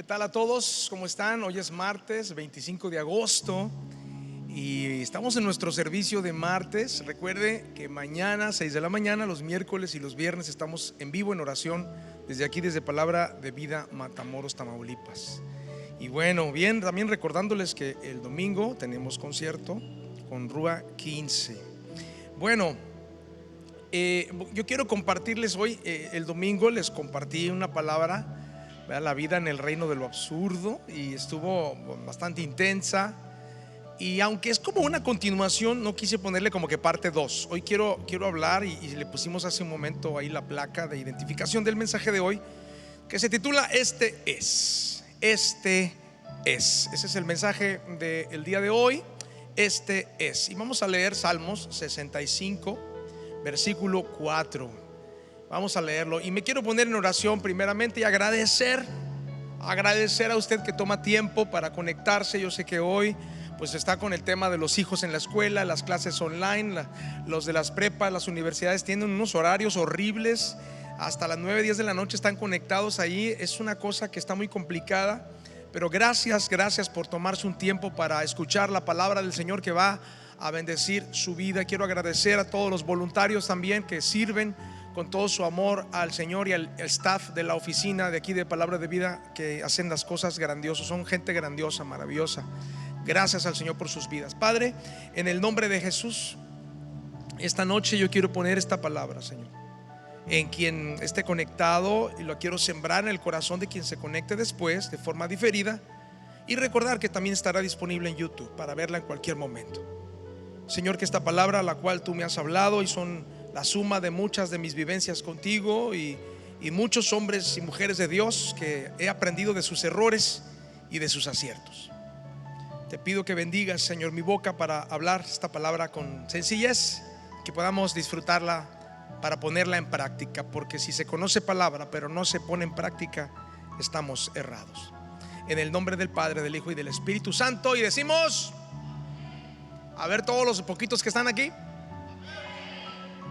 ¿Qué tal a todos? ¿Cómo están? Hoy es martes 25 de agosto y estamos en nuestro servicio de martes. Recuerde que mañana 6 de la mañana, los miércoles y los viernes estamos en vivo en oración desde aquí, desde Palabra de Vida, Matamoros, Tamaulipas. Y bueno, bien, también recordándoles que el domingo tenemos concierto con Rúa 15. Bueno, yo quiero compartirles hoy, el domingo les compartí una palabra, la vida en el reino de lo absurdo, y estuvo bastante intensa. Y aunque es como una continuación, no quise ponerle como que parte 2. Hoy quiero hablar, y le pusimos hace un momento ahí la placa de identificación del mensaje de hoy, que se titula Este es. Ese es el mensaje del día de hoy. Este es. Y vamos a leer Salmos 65, versículo 4. Vamos a leerlo y me quiero poner en oración primeramente y agradecer a usted que toma tiempo para conectarse. Yo sé que hoy pues está con el tema de los hijos en la escuela, las clases online, los de las prepas, las universidades tienen unos horarios horribles, hasta las 9, 10 de la noche están conectados ahí. Es una cosa que está muy complicada, pero gracias por tomarse un tiempo para escuchar la palabra del Señor que va a bendecir su vida. Quiero agradecer a todos los voluntarios también que sirven con todo su amor al Señor, y al staff de la oficina de aquí de Palabra de Vida, que hacen las cosas grandiosas. Son gente grandiosa, maravillosa. Gracias al Señor por sus vidas. Padre, en el nombre de Jesús, esta noche yo quiero poner esta palabra, Señor, en quien esté conectado, y lo quiero sembrar en el corazón de quien se conecte después de forma diferida, y recordar que también estará disponible en YouTube para verla en cualquier momento. Señor, que esta palabra a la cual tú me has hablado, y son la suma de muchas de mis vivencias contigo, y muchos hombres y mujeres de Dios que he aprendido de sus errores y de sus aciertos. Te pido que bendigas, Señor, mi boca para hablar esta palabra con sencillez, que podamos disfrutarla para ponerla en práctica, porque si se conoce palabra pero no se pone en práctica, estamos errados. En el nombre del Padre, del Hijo y del Espíritu Santo, y decimos, a ver todos los poquitos que están aquí.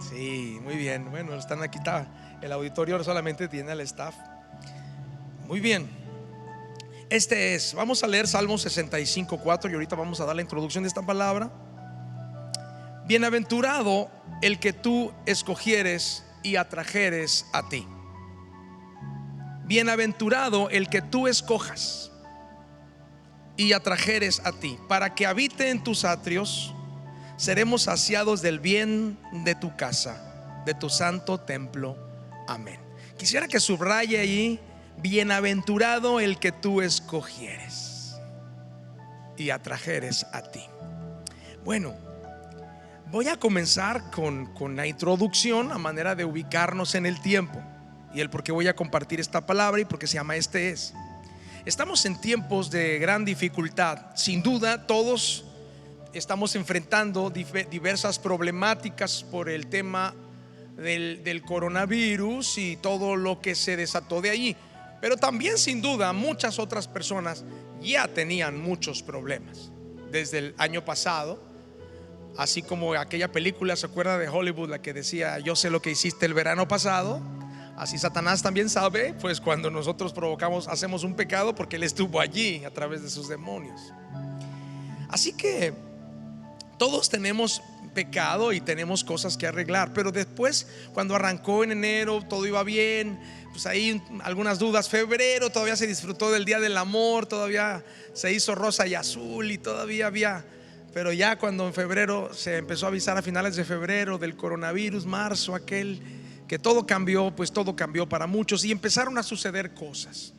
Sí, muy bien. Bueno, están aquí, está el auditorio, solamente tiene al staff. Muy bien. Vamos a leer Salmos 65, 4, y ahorita vamos a dar la introducción de esta palabra. Bienaventurado el que tú escogieres y atrajeres a ti. Bienaventurado el que tú escojas y atrajeres a ti, para que habite en tus atrios. Seremos saciados del bien de tu casa, de tu santo templo. Amén. Quisiera que subraye ahí: bienaventurado el que tú escogieres y atrajeres a ti. Bueno, voy a comenzar con la introducción a manera de ubicarnos en el tiempo y el por qué voy a compartir esta palabra y por qué se llama Este es. Estamos en tiempos de gran dificultad. Sin duda todos estamos enfrentando diversas problemáticas por el tema del coronavirus y todo lo que se desató de allí. Pero también, sin duda, muchas otras personas ya tenían muchos problemas desde el año pasado. Así como aquella película, ¿se acuerda de Hollywood? La que decía: yo sé lo que hiciste el verano pasado. Así Satanás también sabe, pues, cuando nosotros hacemos un pecado, porque él estuvo allí a través de sus demonios. Así que todos tenemos pecado y tenemos cosas que arreglar. Pero después, cuando arrancó en enero, todo iba bien. Pues ahí algunas dudas. Febrero todavía se disfrutó del Día del Amor, todavía se hizo rosa y azul, y todavía había. Pero ya cuando en febrero se empezó a avisar, a finales de febrero, del coronavirus, marzo aquel, que todo cambió, pues todo cambió para muchos, y empezaron a suceder cosas.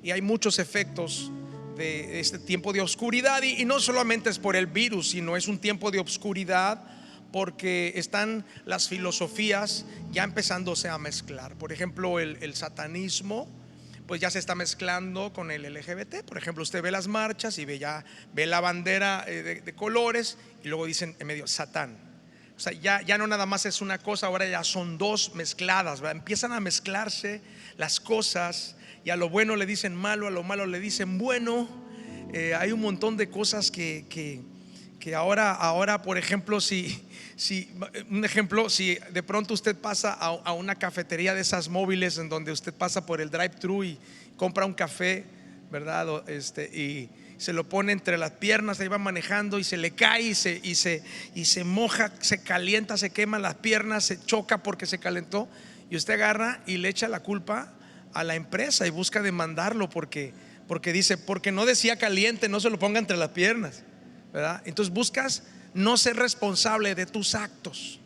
Y hay muchos efectos de este tiempo de oscuridad, y no solamente es por el virus, sino es un tiempo de oscuridad porque están las filosofías ya empezándose a mezclar. Por ejemplo, el satanismo pues ya se está mezclando con el LGBT. Por ejemplo, usted ve las marchas y ve la bandera de colores, y luego dicen en medio Satán. O sea, ya no nada más es una cosa, ahora ya son dos mezcladas, ¿verdad? Empiezan a mezclarse las cosas, y a lo bueno le dicen malo, a lo malo le dicen bueno. Hay un montón de cosas que ahora, por ejemplo, si de pronto usted pasa a una cafetería de esas móviles, en donde usted pasa por el drive-thru y compra un café, ¿verdad? Y se lo pone entre las piernas, ahí va manejando y se le cae y se moja, se calienta, se quema las piernas, se choca porque se calentó, y usted agarra y le echa la culpa a la empresa y busca demandarlo porque dice, porque no decía caliente, no se lo ponga entre las piernas, ¿verdad? Entonces buscas no ser responsable de tus actos.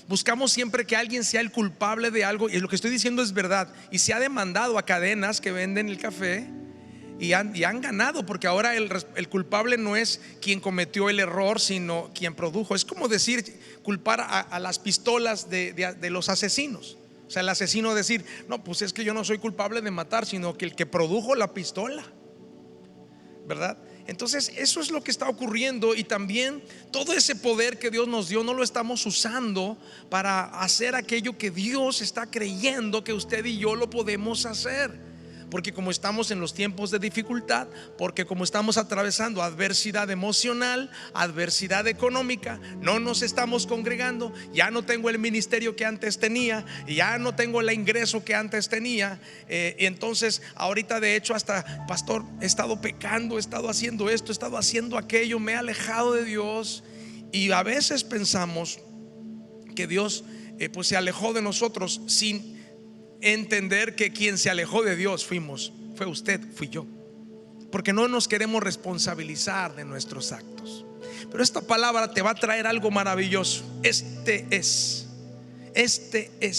Buscamos siempre que alguien sea el culpable de algo, y lo que estoy diciendo es verdad. Y se ha demandado a cadenas que venden el café y han ganado, porque ahora el culpable no es quien cometió el error, sino quien produjo. Es como decir, culpar a las pistolas de los asesinos. O sea, el asesino decir, no, pues es que yo no soy culpable de matar, sino que el que produjo la pistola, ¿verdad? Entonces eso es lo que está ocurriendo, y también todo ese poder que Dios nos dio no lo estamos usando para hacer aquello que Dios está creyendo que usted y yo lo podemos hacer. Porque como estamos en los tiempos de dificultad, porque como estamos atravesando adversidad emocional, adversidad económica, no nos estamos congregando, ya no tengo el ministerio que antes tenía, ya no tengo el ingreso que antes tenía, y entonces ahorita de hecho hasta, pastor, he estado pecando, he estado haciendo esto, he estado haciendo aquello, me he alejado de Dios. Y a veces pensamos que Dios pues se alejó de nosotros sin entender que quien se alejó de Dios fue usted, fui yo, porque no nos queremos responsabilizar de nuestros actos. Pero esta palabra te va a traer algo maravilloso. Este es,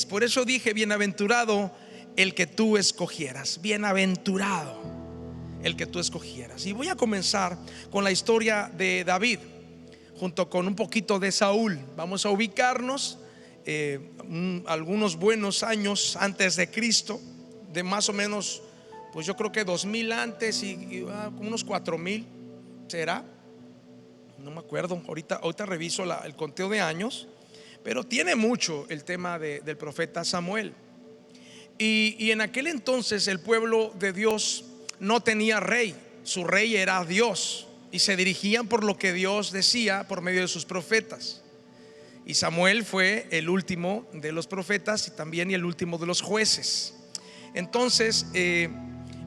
por eso dije, bienaventurado el que tú escogieras, bienaventurado el que tú escogieras. Y voy a comenzar con la historia de David, junto con un poquito de Saúl. Vamos a ubicarnos algunos buenos años antes de Cristo, de más o menos, pues yo creo que 2000 antes y unos 4000, ¿será? No me acuerdo, ahorita reviso el conteo de años, pero tiene mucho el tema del profeta Samuel. Y en aquel entonces el pueblo de Dios no tenía rey, su rey era Dios, y se dirigían por lo que Dios decía por medio de sus profetas. Y Samuel fue el último de los profetas y también el último de los jueces. Entonces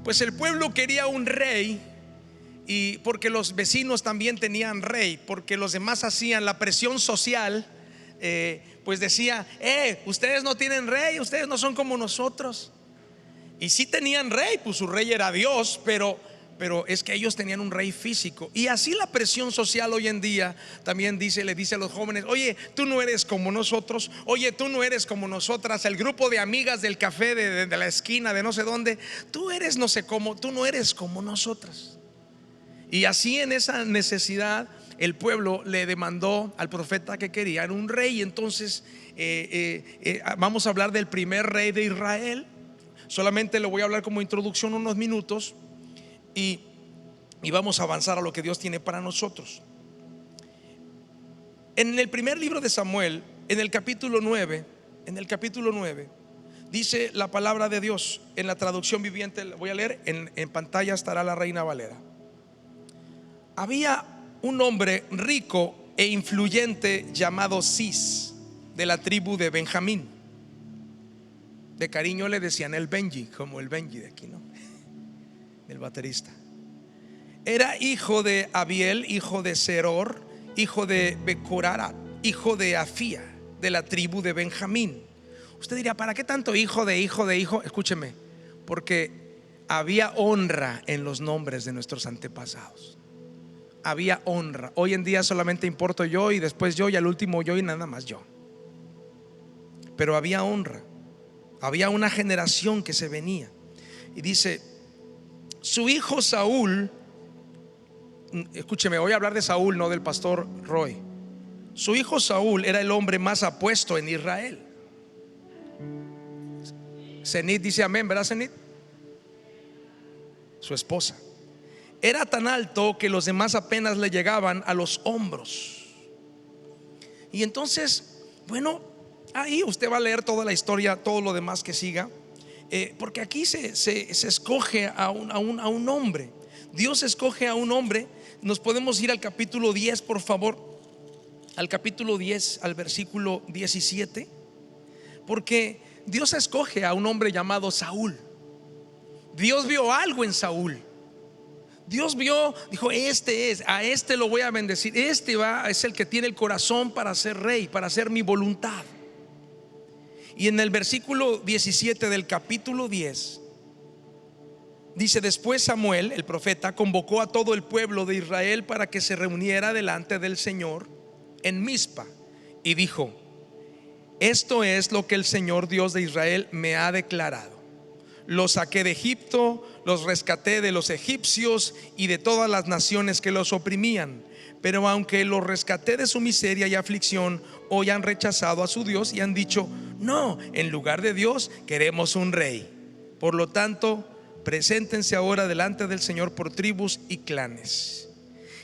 pues el pueblo quería un rey, y porque los vecinos también tenían rey, porque los demás hacían la presión social, pues decía, ustedes no tienen rey, ustedes no son como nosotros. Y sí tenían rey, pues su rey era Dios, pero es que ellos tenían un rey físico. Y así la presión social hoy en día también le dice a los jóvenes, oye, tú no eres como nosotros, oye, tú no eres como nosotras, el grupo de amigas del café de la esquina de no sé dónde, tú eres no sé cómo, tú no eres como nosotras. Y así en esa necesidad el pueblo le demandó al profeta que querían un rey. Entonces vamos a hablar del primer rey de Israel. Solamente le voy a hablar como introducción unos minutos, y vamos a avanzar a lo que Dios tiene para nosotros. En el primer libro de Samuel, en el capítulo 9, dice la palabra de Dios en la traducción viviente. Voy a leer, en pantalla estará la Reina Valera. Había un hombre rico e influyente llamado Cis, de la tribu de Benjamín. De cariño le decían el Benji, como el Benji de aquí, ¿no? El baterista. Era hijo de Abiel, hijo de Seror, hijo de Becorarat, hijo de Afía, de la tribu de Benjamín. Usted dirá, ¿para qué tanto hijo de hijo de hijo? Escúcheme, porque había honra en los nombres de nuestros antepasados. Había honra. Hoy en día solamente importo yo, y después yo, y al último yo, y nada más yo. Pero había honra, había una generación que se venía. Y dice, su hijo Saúl, escúcheme, voy a hablar de Saúl, no del pastor Roy. Su hijo Saúl era el hombre más apuesto en Israel. Zenit dice amén, ¿verdad, Zenit? Su esposa. Era tan alto que los demás apenas le llegaban a los hombros. Y entonces, bueno, ahí usted va a leer toda la historia, todo lo demás que siga, porque aquí se escoge a un hombre. Dios escoge a un hombre. Nos podemos ir al capítulo 10, por favor. Al capítulo 10, al versículo 17. Porque Dios escoge a un hombre llamado Saúl. Dios vio algo en Saúl. Dios vio, dijo, a este lo voy a bendecir. Es el que tiene el corazón para ser rey, para hacer mi voluntad. Y en el versículo 17 del capítulo 10 dice: después Samuel, el profeta, convocó a todo el pueblo de Israel para que se reuniera delante del Señor en Mizpa, y dijo: esto es lo que el Señor Dios de Israel me ha declarado. Los saqué de Egipto, los rescaté de los egipcios y de todas las naciones que los oprimían. Pero aunque los rescaté de su miseria y aflicción, hoy han rechazado a su Dios y han dicho: no, en lugar de Dios queremos un rey. Por lo tanto, preséntense ahora delante del Señor por tribus y clanes.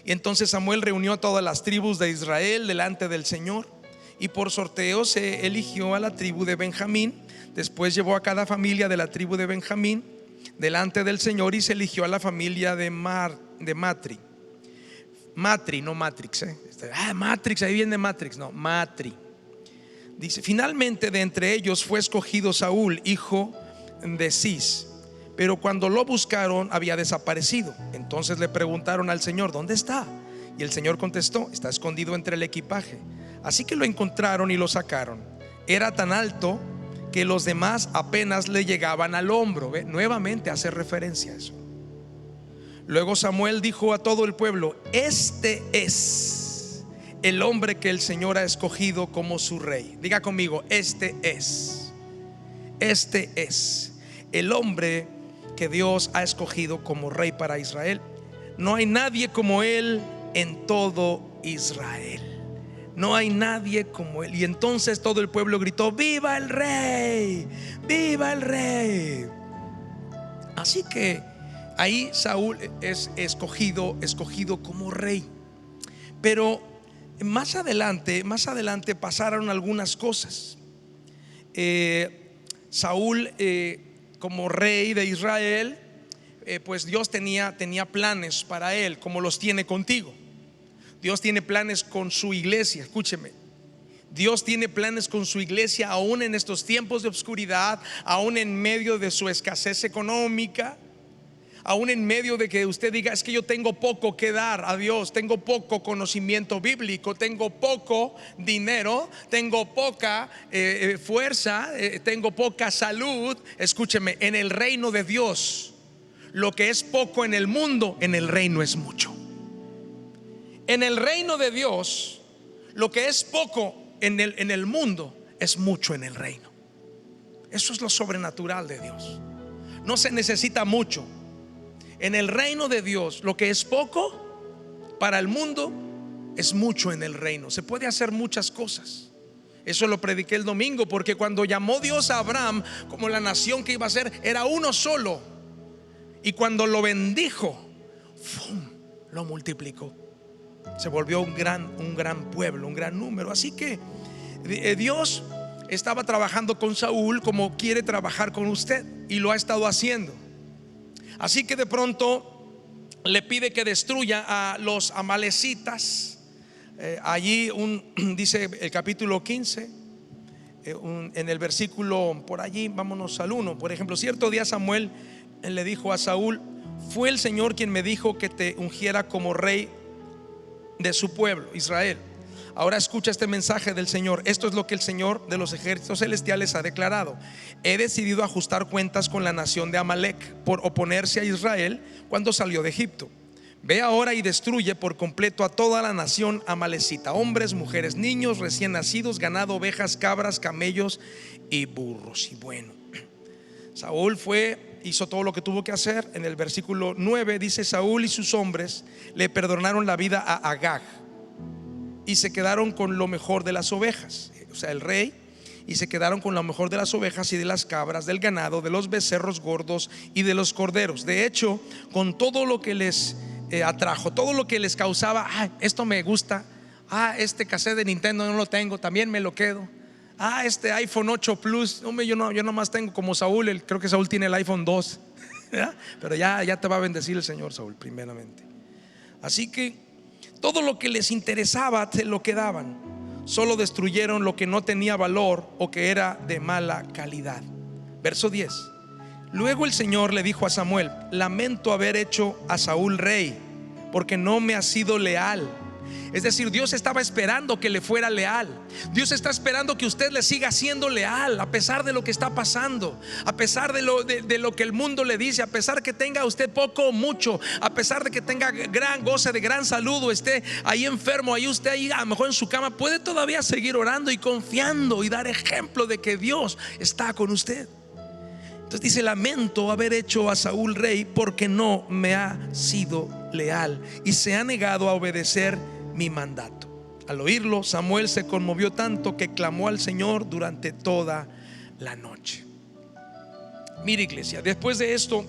Y entonces Samuel reunió a todas las tribus de Israel delante del Señor, y por sorteo se eligió a la tribu de Benjamín. Después llevó a cada familia de la tribu de Benjamín delante del Señor, y se eligió a la familia de Matri. Matri, no Matrix, Matrix, ahí viene Matrix, no, Matri. Dice: finalmente de entre ellos fue escogido Saúl, hijo de Cis, pero cuando lo buscaron había desaparecido. Entonces le preguntaron al Señor: ¿dónde está? Y el Señor contestó: está escondido entre el equipaje. Así que lo encontraron y lo sacaron. Era tan alto que los demás apenas le llegaban al hombro. ¿Ve? Nuevamente hace referencia a eso. Luego Samuel dijo a todo el pueblo: este es el hombre que el Señor ha escogido como su rey. Diga conmigo: este es el hombre que Dios ha escogido como rey para Israel. No hay nadie como él en todo Israel. No hay nadie como él. Y entonces todo el pueblo gritó: ¡viva el rey! ¡Viva el rey! Así que ahí Saúl es escogido como rey. Pero más adelante pasaron algunas cosas. Saúl, como rey de Israel, pues Dios tenía planes para él, como los tiene contigo. Dios tiene planes con su iglesia. Escúcheme, Dios tiene planes con su iglesia aún en estos tiempos de oscuridad, aún en medio de su escasez económica, aún en medio de que usted diga: es que yo tengo poco que dar a Dios, tengo poco conocimiento bíblico, tengo poco dinero, tengo poca fuerza, tengo poca salud. Escúcheme, en el reino de Dios, lo que es poco en el mundo, en el reino es mucho. En el reino de Dios, lo que es poco en el mundo es mucho en el reino. Eso es lo sobrenatural de Dios. No se necesita mucho. En el reino de Dios, lo que es poco para el mundo es mucho en el reino. Se puede hacer muchas cosas. Eso lo prediqué el domingo, porque cuando llamó Dios a Abraham como la nación que iba a ser, era uno solo. Y cuando lo bendijo, ¡fum!, lo multiplicó. Se volvió un gran pueblo, un gran número. Así que Dios estaba trabajando con Saúl como quiere trabajar con usted, y lo ha estado haciendo. Así que de pronto le pide que destruya a los amalecitas. Allí dice el capítulo 15, en el versículo por allí, vámonos al 1. Por ejemplo: cierto día Samuel le dijo a Saúl: fue el Señor quien me dijo que te ungiera como rey de su pueblo Israel. Ahora escucha este mensaje del Señor. Esto es lo que el Señor de los ejércitos celestiales ha declarado: he decidido ajustar cuentas con la nación de Amalek por oponerse a Israel cuando salió de Egipto. Ve ahora y destruye por completo a toda la nación amalecita: hombres, mujeres, niños, recién nacidos, ganado, ovejas, cabras, camellos y burros. Y bueno, Saúl hizo todo lo que tuvo que hacer. En el versículo 9 dice: Saúl y sus hombres le perdonaron la vida a Agag y se quedaron con lo mejor de las ovejas. O sea, el rey, y se quedaron con lo mejor de las ovejas y de las cabras, del ganado, de los becerros gordos y de los corderos. De hecho, con todo lo que les atrajo, todo lo que les causaba: esto me gusta, este cassette de Nintendo no lo tengo, también me lo quedo. Este iPhone 8 Plus, hombre, yo nomás tengo como Saúl, creo que Saúl tiene el iPhone 2. ¿Ya? Pero ya te va a bendecir el Señor, Saúl, primeramente. Así que todo lo que les interesaba se lo quedaban. Solo destruyeron lo que no tenía valor o que era de mala calidad. Verso 10: Luego el Señor le dijo a Samuel: lamento haber hecho a Saúl rey, porque no me ha sido leal. Es decir, Dios estaba esperando que le fuera leal. Dios está esperando que usted le siga siendo leal a pesar de lo que está pasando, a pesar de lo que el mundo le dice, a pesar que tenga usted poco o mucho, a pesar de que tenga gran goce de gran salud, o esté ahí enfermo, ahí usted ahí a lo mejor en su cama, puede todavía seguir orando y confiando y dar ejemplo de que Dios está con usted. Entonces dice: lamento haber hecho a Saúl rey, porque no me ha sido leal y se ha negado a obedecer mi mandato. Al oírlo, Samuel se conmovió tanto que clamó al Señor durante toda la noche. Mira, iglesia, después de esto,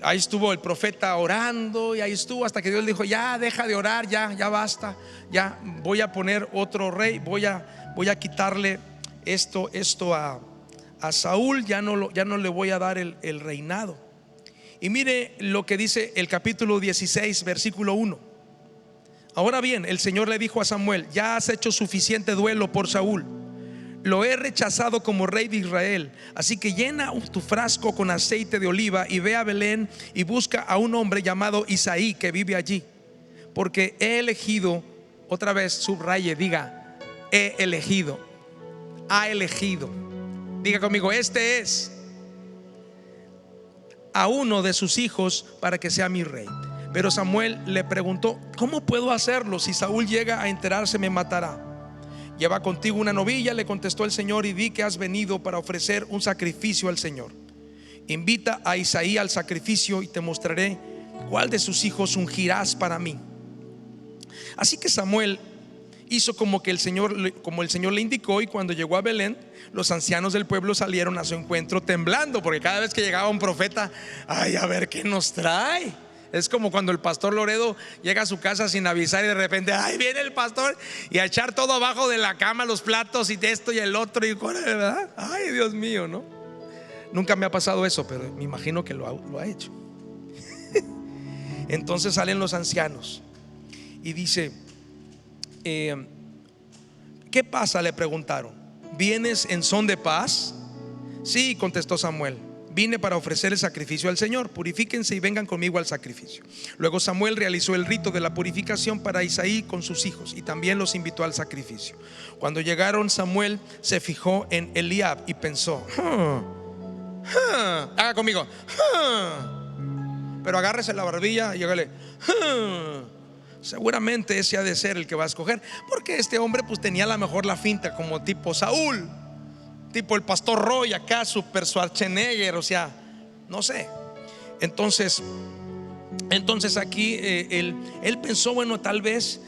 ahí estuvo el profeta orando, y ahí estuvo hasta que Dios le dijo: ya deja de orar, ya basta, ya voy a poner otro rey, voy a quitarle esto a Saúl, ya no le voy a dar el reinado. Y mire lo que dice el capítulo 16, versículo 1. Ahora bien, el Señor le dijo a Samuel: ya has hecho suficiente duelo por Saúl, lo he rechazado como rey de Israel. Así que llena tu frasco con aceite de oliva y ve a Belén y busca a un hombre llamado Isaí que vive allí, porque he elegido, otra vez subraye, diga: he elegido, ha elegido. Diga conmigo: este es a uno de sus hijos para que sea mi rey. Pero Samuel le preguntó: ¿cómo puedo hacerlo? Si Saúl llega a enterarse, me matará. Lleva contigo una novilla, le contestó el Señor, y di que has venido para ofrecer un sacrificio al Señor. Invita a Isaí al sacrificio y te mostraré cuál de sus hijos ungirás para mí. Así que Samuel hizo como el Señor le indicó, y cuando llegó a Belén, los ancianos del pueblo salieron a su encuentro temblando, porque cada vez que llegaba un profeta, ay, a ver qué nos trae. Es como cuando el pastor Loredo llega a su casa sin avisar y de repente, ay, viene el pastor, y a echar todo abajo de la cama, los platos y de esto y el otro, y ¿verdad? Ay, Dios mío, ¿no? Nunca me ha pasado eso, pero me imagino que lo ha hecho. Entonces salen los ancianos y dice: ¿qué pasa?, le preguntaron. ¿Vienes en son de paz? Sí, contestó Samuel, vine para ofrecer el sacrificio al Señor. Purifíquense y vengan conmigo al sacrificio. Luego Samuel realizó el rito de la purificación para Isaí con sus hijos, y también los invitó al sacrificio. Cuando llegaron, Samuel se fijó en Eliab y pensó: haga conmigo, pero agárrese la barbilla y hágale, seguramente ese ha de ser el que va a escoger, porque este hombre pues tenía a lo mejor la finta como tipo Saúl, tipo el pastor Roy acá, super Schwarzenegger, o sea, no sé. Entonces aquí él pensó: bueno, tal vez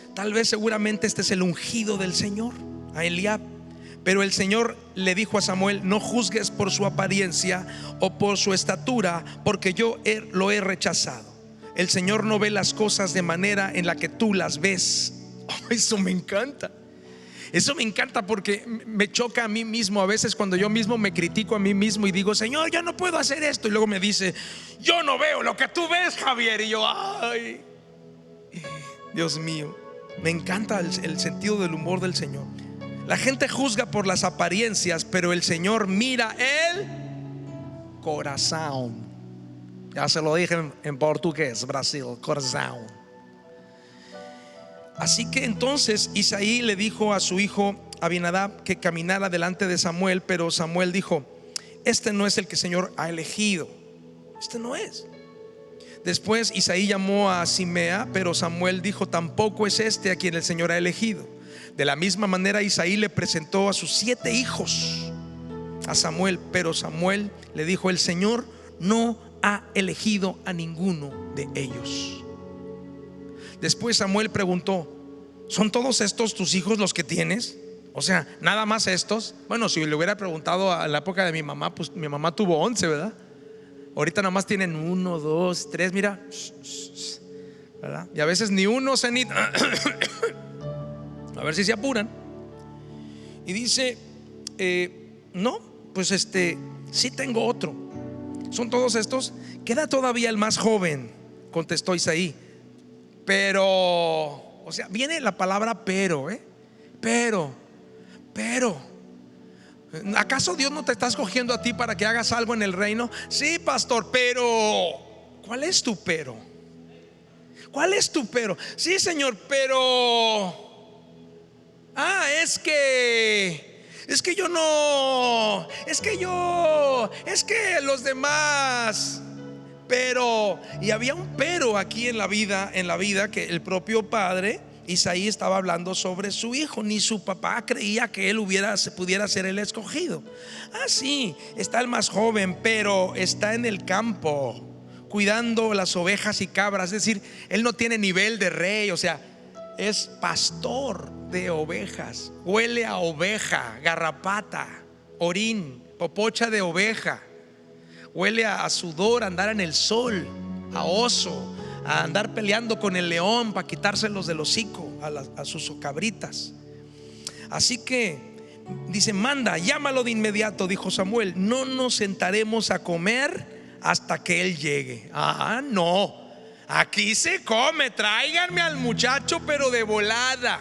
seguramente este es el ungido del Señor, a Eliab. Pero el Señor le dijo a Samuel: no juzgues por su apariencia o por su estatura, porque yo lo he rechazado. El Señor no ve las cosas de manera en la que tú las ves. Eso me encanta. Eso me encanta, porque me choca a mí mismo a veces cuando yo mismo me critico a mí mismo y digo: Señor, yo no puedo hacer esto. Y luego me dice: yo no veo lo que tú ves, Javier. Y yo, ay, Dios mío, me encanta el sentido del humor del Señor. La gente juzga por las apariencias, pero el Señor mira el corazón. Ya se lo dije en portugués, Brasil, corazón. Así que entonces Isaí le dijo a su hijo Abinadab que caminara delante de Samuel, pero Samuel dijo: este no es el que el Señor ha elegido, este no es. Después Isaí llamó a Simea, pero Samuel dijo: tampoco es este a quien el Señor ha elegido. De la misma manera Isaí le presentó a sus 7 hijos a Samuel, pero Samuel le dijo: el Señor no ha elegido a ninguno de ellos. Después Samuel preguntó: ¿son todos estos tus hijos los que tienes? O sea, nada más estos. Bueno, si le hubiera preguntado a la época de mi mamá, pues mi mamá tuvo 11, ¿verdad? Ahorita nada más tienen 1, 2, 3, mira, ¿verdad? Y a veces ni uno se ni a ver si se apuran. Y dice: no, pues sí tengo otro. ¿Son todos estos? Queda todavía el más joven, contestó Isaí. Pero, o sea, viene la palabra pero, pero ¿Acaso Dios no te está escogiendo a ti para que hagas algo en el reino? Sí, pastor, pero ¿cuál es tu pero? ¿Cuál es tu pero? Sí, Señor, pero es que yo no, es que los demás. Pero, y había un pero aquí en la vida que el propio padre Isaí estaba hablando sobre su hijo. Ni su papá creía que él pudiera ser el escogido. Sí, está el más joven, pero está en el campo cuidando las ovejas y cabras. Es decir, él no tiene nivel de rey, o sea, es pastor de ovejas. Huele a oveja, garrapata, orín, popocha de oveja. Huele a sudor, a andar en el sol, a oso, a andar peleando con el león para quitárselos del hocico a sus cabritas. Así que dice: manda, llámalo de inmediato, dijo Samuel. No nos sentaremos a comer hasta que él llegue. No, aquí se come, tráiganme al muchacho, pero de volada.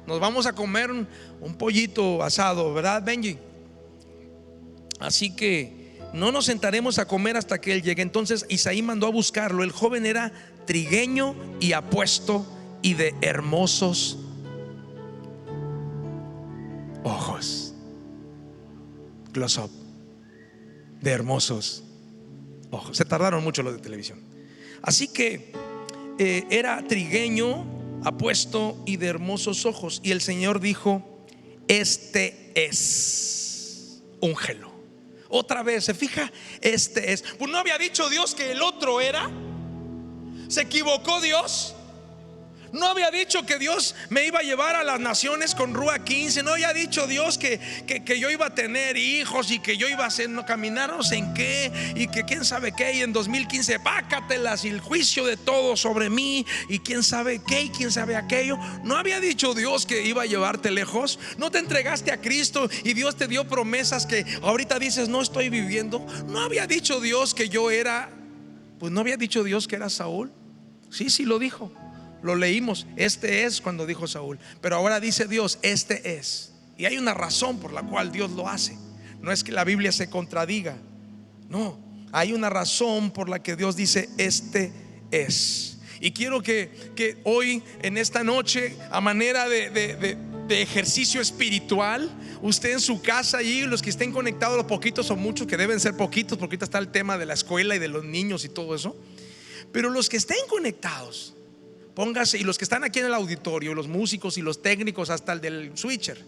Nos vamos a comer un pollito asado, ¿verdad, Benji? Así que no nos sentaremos a comer hasta que él llegue. Entonces Isaí mandó a buscarlo. El joven era trigueño y apuesto y de hermosos ojos. Close up. De hermosos ojos. Se tardaron mucho los de televisión. Así que era trigueño, apuesto y de hermosos ojos. Y el Señor dijo: este es, úngelo. Otra vez, se fija, este es. Pues no había dicho Dios que el otro era. ¿Se equivocó Dios? No había dicho que Dios me iba a llevar a las naciones con Rúa 15. No había dicho Dios que yo iba a tener hijos y que yo iba a hacer, no, caminar no sé en qué, y que quién sabe qué. Y en 2015 pácatelas y el juicio de todo sobre mí, y quién sabe qué y quién sabe aquello. No había dicho Dios que iba a llevarte lejos. No te entregaste a Cristo y Dios te dio promesas que ahorita dices no estoy viviendo. No había dicho Dios que yo era, pues no había dicho Dios que era Saúl. Sí lo dijo. Lo leímos, este es, cuando dijo Saúl. Pero ahora dice Dios, este es. Y hay una razón por la cual Dios lo hace. No es que la Biblia se contradiga. No, hay una razón por la que Dios dice, este es. Y quiero que hoy, en esta noche, a manera de ejercicio espiritual, usted en su casa y los que estén conectados, los poquitos o muchos, que deben ser poquitos, porque ahorita está el tema de la escuela y de los niños y todo eso. Pero los que estén conectados, póngase, y los que están aquí en el auditorio, los músicos y los técnicos, hasta el del switcher,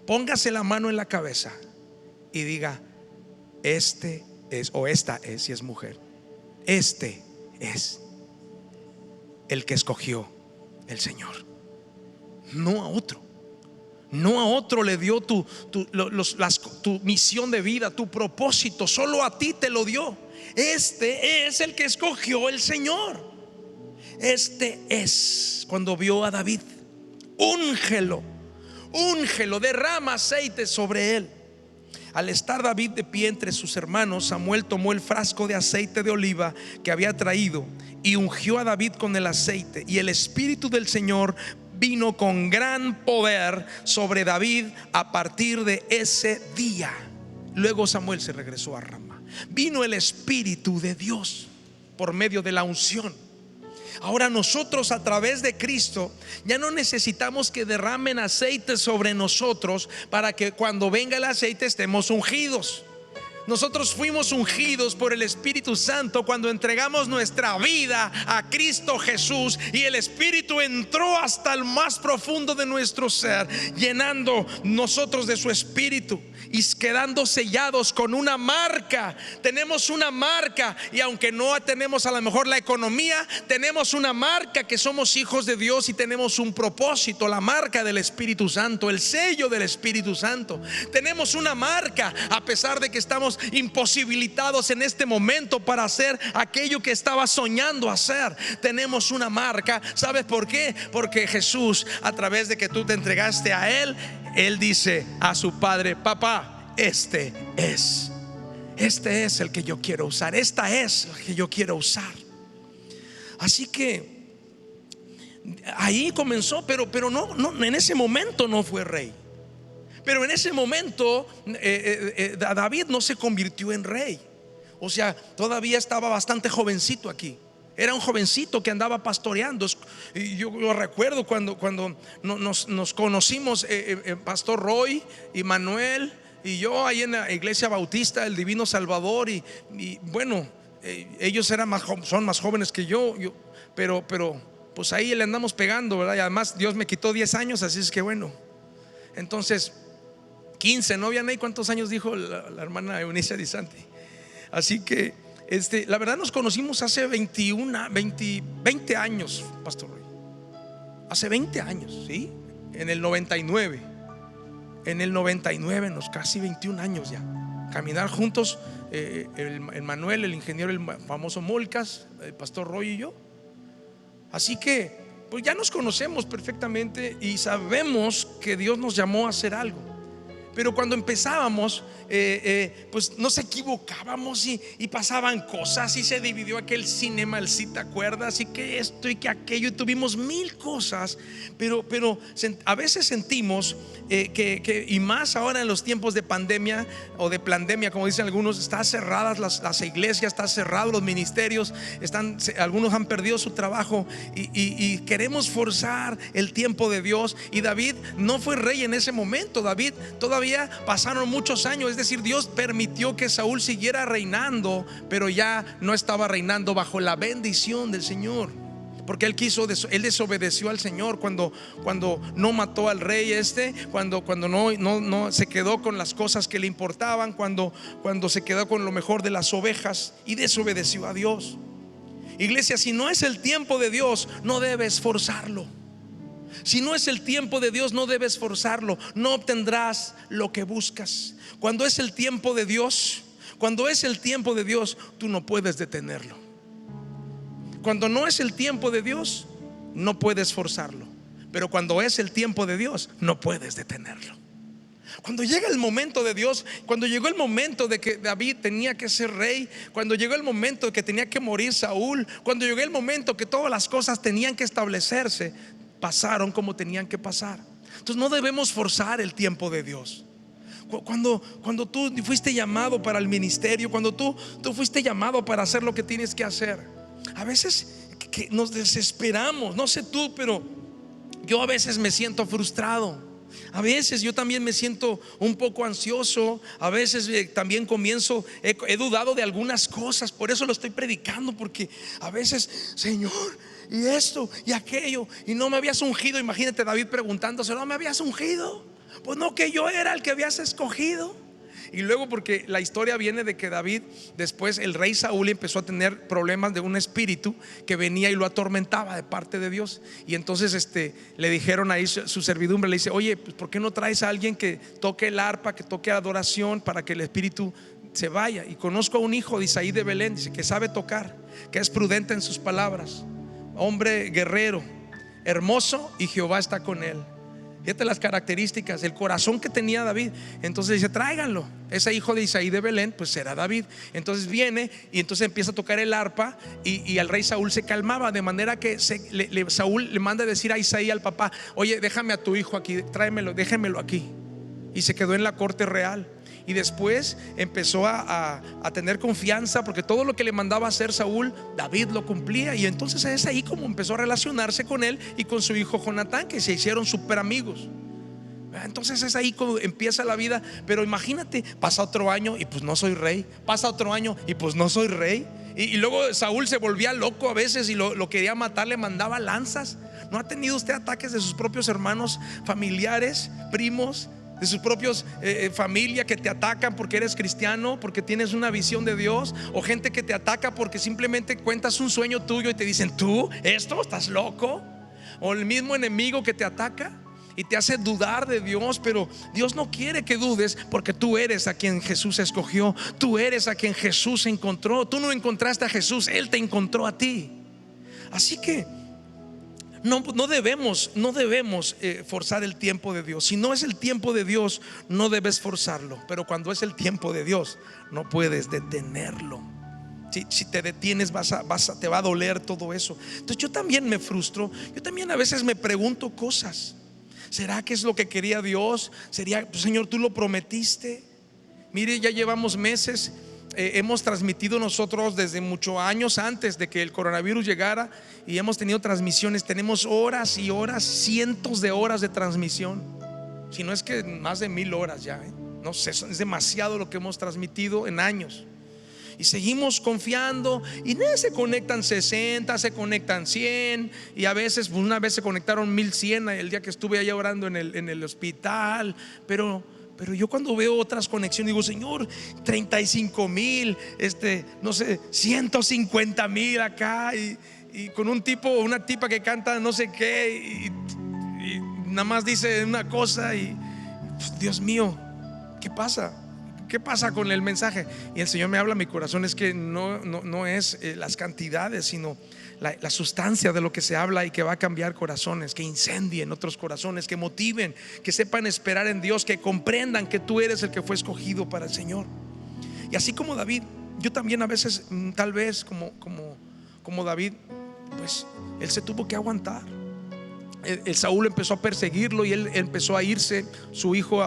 póngase la mano en la cabeza y diga: este es, o esta es, si es mujer, este es el que escogió el Señor. No a otro. No a otro le dio tu misión de vida, tu propósito. Solo a ti te lo dio. Este es el que escogió el Señor. Este es. Cuando vio a David, úngelo, derrama aceite sobre él. Al estar David de pie entre sus hermanos, Samuel tomó el frasco de aceite de oliva que había traído y ungió a David con el aceite. Y el Espíritu del Señor vino con gran poder sobre David a partir de ese día. Luego Samuel se regresó a Ramá. Vino el Espíritu de Dios por medio de la unción. Ahora nosotros, a través de Cristo, ya no necesitamos que derramen aceite sobre nosotros para que cuando venga el aceite estemos ungidos. Nosotros fuimos ungidos por el Espíritu Santo cuando entregamos nuestra vida a Cristo Jesús, y el Espíritu entró hasta el más profundo de nuestro ser, llenando nosotros de su Espíritu y quedando sellados con una marca. Tenemos una marca, y aunque no tenemos a lo mejor la economía, tenemos una marca que somos hijos de Dios y tenemos un propósito, la marca del Espíritu Santo, el sello del Espíritu Santo. Tenemos una marca a pesar de que estamos imposibilitados en este momento para hacer aquello que estaba soñando hacer. Tenemos una marca. ¿Sabes por qué? Porque Jesús, a través de que tú te entregaste a Él, Él dice a su Padre: papá, este es el que yo quiero usar, esta es la que yo quiero usar. Así que ahí comenzó, pero no, en ese momento no fue rey. Pero en ese momento David no se convirtió en rey. O sea, todavía estaba bastante jovencito aquí. Era un jovencito que andaba pastoreando. Y yo recuerdo cuando nos conocimos, Pastor Roy y Manuel y yo ahí en la iglesia bautista del Divino Salvador. Y bueno, ellos son más jóvenes que yo, pero pues ahí le andamos pegando, ¿verdad? Y además Dios me quitó 10 años, así es que bueno. Entonces 15, ¿no? ¿Vean ahí cuántos años dijo la hermana Eunice Di Santi? Así que la verdad nos conocimos hace 20 años, Pastor Roy. Hace 20 años, ¿sí? En el 99. Casi 21 años ya. Caminar juntos, el Manuel, el ingeniero, el famoso Molcas, el Pastor Roy y yo. Así que pues ya nos conocemos perfectamente y sabemos que Dios nos llamó a hacer algo. Pero cuando empezábamos, pues nos equivocábamos y pasaban cosas y se dividió aquel cinema, el ¿sí te acuerdas? Y que esto y que aquello, y tuvimos mil cosas. Pero a veces sentimos y más ahora en los tiempos de pandemia o de plandemia, como dicen algunos, están cerradas las iglesias, están cerrados los ministerios, algunos han perdido su trabajo y queremos forzar el tiempo de Dios. Y David no fue rey en ese momento. David todavía pasaron muchos años, es decir, Dios permitió que Saúl siguiera reinando, pero ya no estaba reinando bajo la bendición del Señor, porque él desobedeció al Señor cuando no mató al rey cuando no se quedó con las cosas que le importaban, cuando se quedó con lo mejor de las ovejas y desobedeció a Dios. Iglesia, si no es el tiempo de Dios, no debes forzarlo. Si no es el tiempo de Dios, no debes forzarlo. No obtendrás lo que buscas. Cuando es el tiempo de Dios, tú no puedes detenerlo. Cuando no es el tiempo de Dios, no puedes forzarlo. Pero cuando es el tiempo de Dios, no puedes detenerlo. Cuando llega el momento de Dios, cuando llegó el momento de que David tenía que ser rey, cuando llegó el momento de que tenía que morir Saúl, cuando llegó el momento que todas las cosas tenían que establecerse, pasaron como tenían que pasar. Entonces no debemos forzar el tiempo de Dios. Cuando tú fuiste llamado para el ministerio, cuando tú fuiste llamado para hacer lo que tienes que hacer, a veces que nos desesperamos. No sé tú, pero yo a veces me siento frustrado. A veces yo también me siento un poco ansioso. A veces también he dudado de algunas cosas. Por eso lo estoy predicando, porque a veces, Señor, y esto y aquello, y no me habías ungido. Imagínate David preguntándose: ¿no me habías ungido? Pues no, que yo era el que habías escogido. Y luego, porque la historia viene de que David, después el rey Saúl empezó a tener problemas de un espíritu que venía y lo atormentaba de parte de Dios. Y entonces le dijeron ahí su servidumbre, le dice: oye, pues ¿por qué no traes a alguien que toque el arpa, que toque adoración, para que el espíritu se vaya? Y conozco a un hijo de Isaí de Belén, dice, que sabe tocar, que es prudente en sus palabras, hombre guerrero, hermoso, y Jehová está con él. Fíjate las características, el corazón que tenía David. Entonces dice: tráiganlo. Ese hijo de Isaí de Belén, pues será David. Entonces viene y entonces empieza a tocar el arpa, y al rey Saúl se calmaba, de manera que Saúl le manda a decir a Isaí, al papá: oye, déjame a tu hijo aquí, tráemelo, déjemelo aquí. Y se quedó en la corte real. Y después empezó a tener confianza, porque todo lo que le mandaba hacer Saúl, David lo cumplía. Y entonces es ahí como empezó a relacionarse con él y con su hijo Jonatán, que se hicieron súper amigos. Entonces es ahí como empieza la vida. Pero imagínate, pasa otro año y pues no soy rey. Pasa otro año y pues no soy rey. Y luego Saúl se volvía loco a veces y lo quería matar, le mandaba lanzas. ¿No ha tenido usted ataques de sus propios hermanos, familiares, primos, de sus propios familia, que te atacan porque eres cristiano, porque tienes una visión de Dios? O gente que te ataca porque simplemente cuentas un sueño tuyo y te dicen: ¿tú esto? ¿Estás loco? O el mismo enemigo que te ataca y te hace dudar de Dios. Pero Dios no quiere que dudes, porque tú eres a quien Jesús escogió, tú eres a quien Jesús encontró. Tú no encontraste a Jesús, Él te encontró a ti. Así que no debemos forzar el tiempo de Dios. Si no es el tiempo de Dios, no debes forzarlo. Pero cuando es el tiempo de Dios, no puedes detenerlo. Si te detienes, te va a doler todo eso. Entonces yo también me frustro. Yo también a veces me pregunto cosas. ¿Será que es lo que quería Dios? ¿Sería, pues, Señor, tú lo prometiste? Mire, ya llevamos meses, hemos transmitido nosotros desde muchos años antes de que el coronavirus llegara, y hemos tenido transmisiones, tenemos horas y horas, cientos de horas de transmisión, si no es que más de 1000 horas ya, no sé, es demasiado lo que hemos transmitido en años. Y seguimos confiando, y se conectan 60, se conectan 100, y a veces, una vez se conectaron 1100 el día que estuve allá orando en el hospital. Pero yo cuando veo otras conexiones digo, Señor, 35,000, no sé, 150,000 acá, y con un tipo o una tipa que canta no sé qué, y nada más dice una cosa, y Dios mío, ¿qué pasa? ¿Qué pasa con el mensaje? Y el Señor me habla a mi corazón, es que no es las cantidades, sino la sustancia de lo que se habla, y que va a cambiar corazones, que incendien otros corazones, que motiven, que sepan esperar en Dios, que comprendan que tú eres el que fue escogido para el Señor. Y así como David, yo también a veces, tal vez como David, pues él se tuvo que aguantar. El Saúl empezó a perseguirlo, y él empezó a irse. Su hijo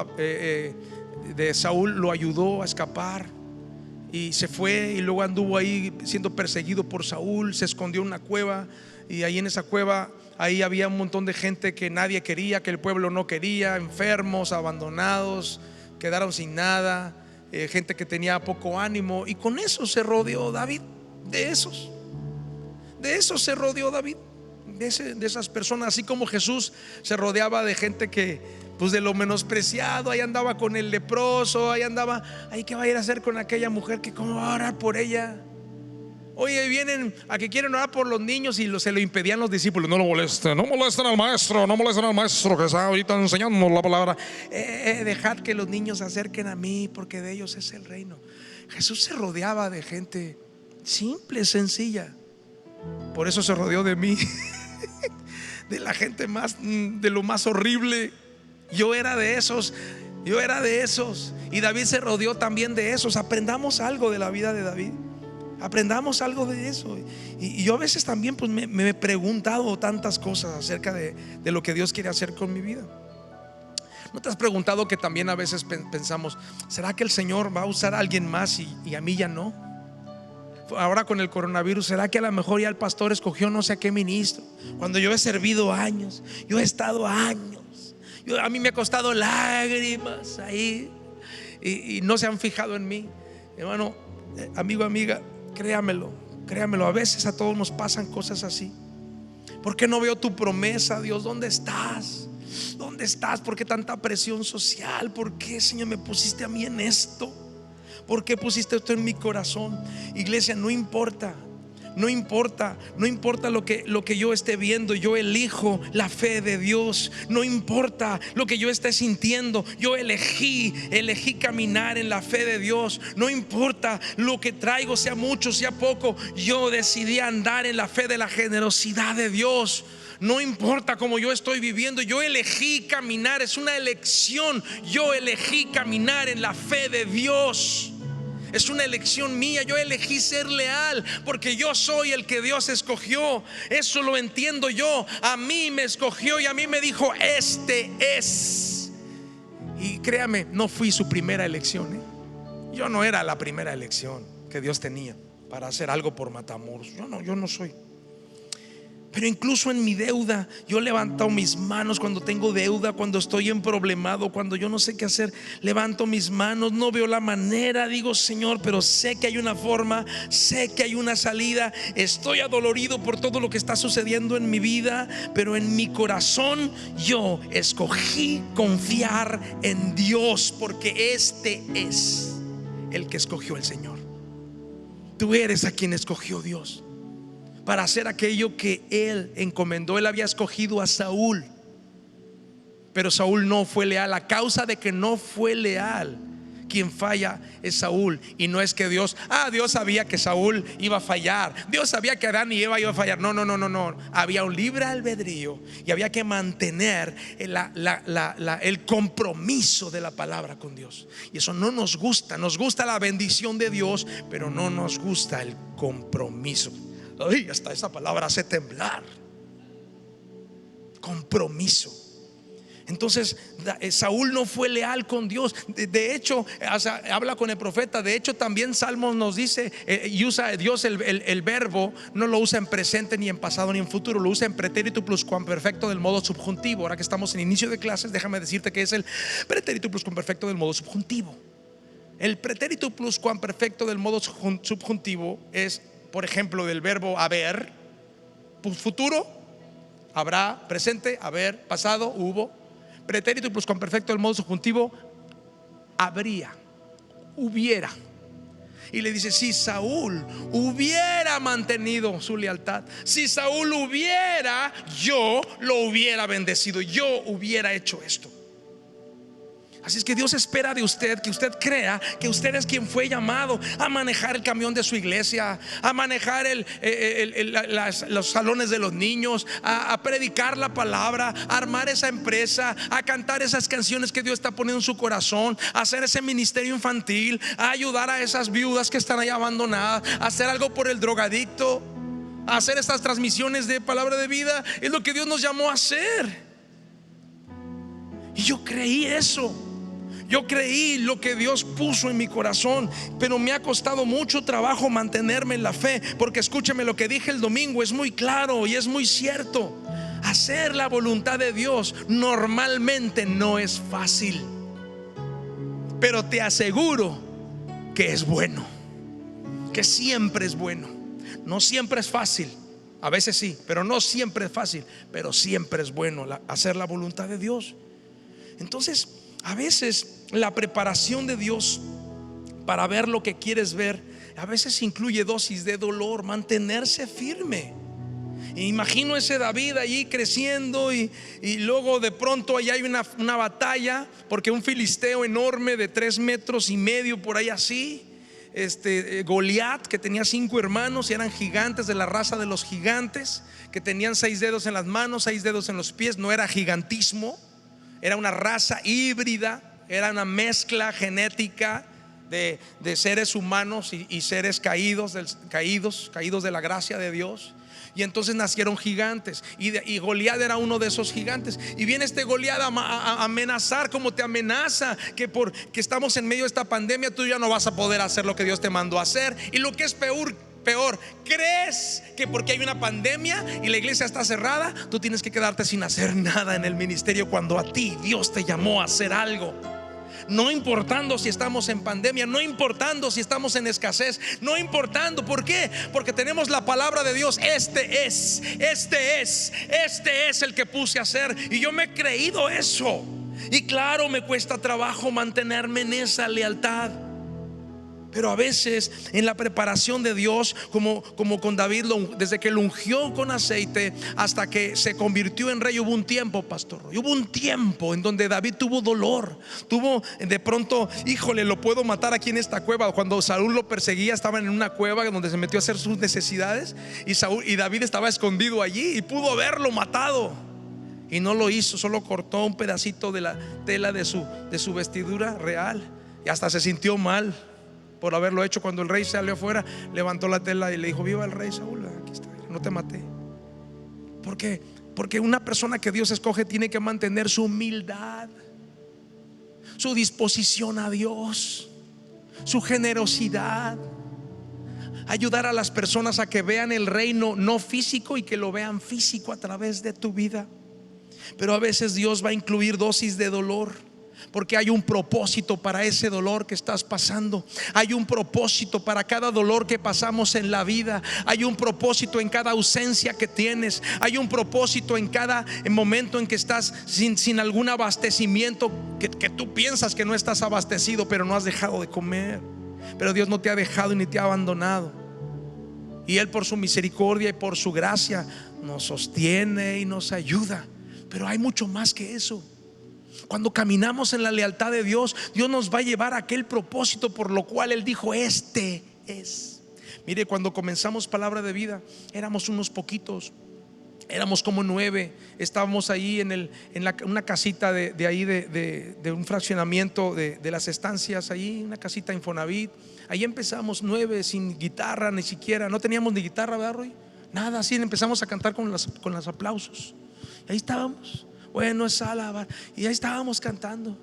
de Saúl lo ayudó a escapar, y se fue, y luego anduvo ahí siendo perseguido por Saúl. Se escondió en una cueva, y ahí en esa cueva, ahí había un montón de gente que nadie quería, que el pueblo no quería, enfermos, abandonados, quedaron sin nada, gente que tenía poco ánimo. Y con eso se rodeó David, de esos se rodeó David, de esas personas. Así como Jesús se rodeaba de gente que, pues, de lo menospreciado, ahí andaba con el leproso, ahí andaba, ahí qué va a ir a hacer con aquella mujer, que cómo va a orar por ella. Oye, vienen a que quieren orar por los niños, y se lo impedían los discípulos. No lo molesten, no molesten al maestro, no molesten al maestro que está ahorita enseñándonos la palabra. Dejad que los niños se acerquen a mí, porque de ellos es el reino. Jesús se rodeaba de gente simple, sencilla. Por eso se rodeó de mí, de la gente de lo más horrible. Yo era de esos, y David se rodeó también de esos. Aprendamos algo de la vida de David, aprendamos algo de eso. Y yo a veces también, pues, me he preguntado tantas cosas acerca de lo que Dios quiere hacer con mi vida. ¿No te has preguntado que también a veces pensamos, ¿será que el Señor va a usar a alguien más y a mí ya no? Ahora con el coronavirus, ¿será que a lo mejor ya el pastor escogió no sé a qué ministro? Cuando yo he servido años, yo he estado años, a mí me ha costado lágrimas ahí, y no se han fijado en mí. Hermano, amigo, amiga, créamelo, a veces a todos nos pasan cosas así. ¿Por qué no veo tu promesa, Dios? ¿Dónde estás? ¿Dónde estás? ¿Por qué tanta presión social? ¿Por qué, Señor, me pusiste a mí en esto? ¿Por qué pusiste esto en mi corazón? Iglesia, no importa lo que yo esté viendo, yo elijo la fe de Dios. No importa lo que yo esté sintiendo, yo elegí caminar en la fe de Dios. No importa lo que traigo, sea mucho, sea poco, yo decidí andar en la fe de la generosidad de Dios. No importa cómo yo estoy viviendo, yo elegí caminar, es una elección. Yo elegí caminar en la fe de Dios. Es una elección mía, yo elegí ser leal, porque yo soy el que Dios escogió. Eso lo entiendo yo. A mí me escogió y a mí me dijo, este es. Y créame, no fui su primera elección, Yo no era la primera elección que Dios tenía para hacer algo por Matamoros. Yo no soy. Pero incluso en mi deuda, yo levanto mis manos cuando tengo deuda, cuando estoy en problemado, cuando yo no sé qué hacer, levanto mis manos, no veo la manera, digo, Señor, pero sé que hay una forma, sé que hay una salida. Estoy adolorido por todo lo que está sucediendo en mi vida, pero en mi corazón yo escogí confiar en Dios, porque este es el que escogió el Señor. Tú eres a quien escogió Dios para hacer aquello que Él encomendó. Él había escogido a Saúl, pero Saúl no fue leal. A causa de que no fue leal, quien falla es Saúl. Y no es que Dios sabía que Saúl iba a fallar, Dios sabía que Adán y Eva iban a fallar. No. Había un libre albedrío, y había que mantener el compromiso de la palabra con Dios. Y eso no nos gusta. Nos gusta la bendición de Dios, pero no nos gusta el compromiso. Ay, hasta esa palabra hace temblar. Compromiso. Entonces Saúl no fue leal con Dios. De hecho, o sea, habla con el profeta. De hecho, también Salmos nos dice, y usa Dios el verbo, no lo usa en presente, ni en pasado, ni en futuro. Lo usa en pretérito pluscuamperfecto del modo subjuntivo. Ahora que estamos en inicio de clases, déjame decirte que es el pretérito pluscuamperfecto del modo subjuntivo. El pretérito pluscuamperfecto del modo subjuntivo es, por ejemplo, del verbo haber, futuro, habrá; presente, haber; pasado, hubo. Pretérito pluscuamperfecto del modo subjuntivo, habría, hubiera. Y le dice: si Saúl hubiera mantenido su lealtad, si Saúl hubiera, yo lo hubiera bendecido, yo hubiera hecho esto. Así es que Dios espera de usted que usted crea que usted es quien fue llamado a manejar el camión de su iglesia, a manejar los salones de los niños, a predicar la palabra, a armar esa empresa, a cantar esas canciones que Dios está poniendo en su corazón, a hacer ese ministerio infantil, a ayudar a esas viudas que están ahí abandonadas, a hacer algo por el drogadicto, a hacer estas transmisiones de palabra de vida. Es lo que Dios nos llamó a hacer. Y yo creí eso. Yo creí lo que Dios puso en mi corazón, pero me ha costado mucho trabajo mantenerme en la fe. Porque escúcheme, lo que dije el domingo es muy claro y es muy cierto. Hacer la voluntad de Dios normalmente no es fácil, pero te aseguro que es bueno, que siempre es bueno. No siempre es fácil, a veces sí, pero no siempre es fácil, pero siempre es bueno hacer la voluntad de Dios. Entonces, a veces la preparación de Dios para ver lo que quieres ver, a veces incluye dosis de dolor, mantenerse firme. E imagino ese David allí creciendo y luego de pronto allá hay una batalla, porque un filisteo enorme de 3,5 metros por ahí así, Goliat, que tenía 5 hermanos y eran gigantes de la raza de los gigantes, que tenían 6 dedos en las manos, 6 dedos en los pies. No era gigantismo, era una raza híbrida, era una mezcla genética de seres humanos y seres caídos de la gracia de Dios. Y entonces nacieron gigantes, y Goliat era uno de esos gigantes. Y viene este Goliat a amenazar, como te amenaza, que porque estamos en medio de esta pandemia, tú ya no vas a poder hacer lo que Dios te mandó a hacer. Y lo que es peor, crees que porque hay una pandemia y la iglesia está cerrada, tú tienes que quedarte sin hacer nada en el ministerio, cuando a ti Dios te llamó a hacer algo. No importando si estamos en pandemia, no importando si estamos en escasez, no importando. ¿Por qué? Porque tenemos la palabra de Dios. Este es el que puse a hacer. Y yo me he creído eso. Y claro, me cuesta trabajo mantenerme en esa lealtad. Pero a veces en la preparación de Dios, como con David, desde que lo ungió con aceite hasta que se convirtió en rey, hubo un tiempo, pastor, hubo un tiempo en donde David tuvo dolor. Tuvo de pronto, híjole, lo puedo matar aquí en esta cueva. Cuando Saúl lo perseguía, estaban en una cueva donde se metió a hacer sus necesidades, y David estaba escondido allí y pudo haberlo matado. Y no lo hizo, solo cortó un pedacito de la tela de su vestidura real, y hasta se sintió mal por haberlo hecho. Cuando el rey salió afuera, levantó la tela y le dijo: viva el rey Saúl, aquí está, no te maté. Porque una persona que Dios escoge tiene que mantener su humildad, su disposición a Dios, su generosidad, ayudar a las personas a que vean el reino no físico y que lo vean físico a través de tu vida. Pero a veces Dios va a incluir dosis de dolor, porque hay un propósito para ese dolor que estás pasando. Hay un propósito para cada dolor que pasamos en la vida. Hay un propósito en cada ausencia que tienes. Hay un propósito en cada momento en que estás sin algún abastecimiento, que tú piensas que no estás abastecido, pero no has dejado de comer. Pero Dios no te ha dejado ni te ha abandonado. Y Él, por su misericordia y por su gracia, nos sostiene y nos ayuda. Pero hay mucho más que eso. Cuando caminamos en la lealtad de Dios, Dios nos va a llevar a aquel propósito por lo cual Él dijo: este es. Mire, cuando comenzamos Palabra de Vida, éramos unos poquitos, éramos como 9. Estábamos ahí en una casita de ahí de un fraccionamiento de las estancias, ahí una casita Infonavit. Ahí empezamos 9, sin guitarra ni siquiera. No teníamos ni guitarra, ¿verdad, Roy? Nada, así empezamos a cantar con los aplausos. Ahí estábamos, bueno es alabar. Y ahí estábamos cantando.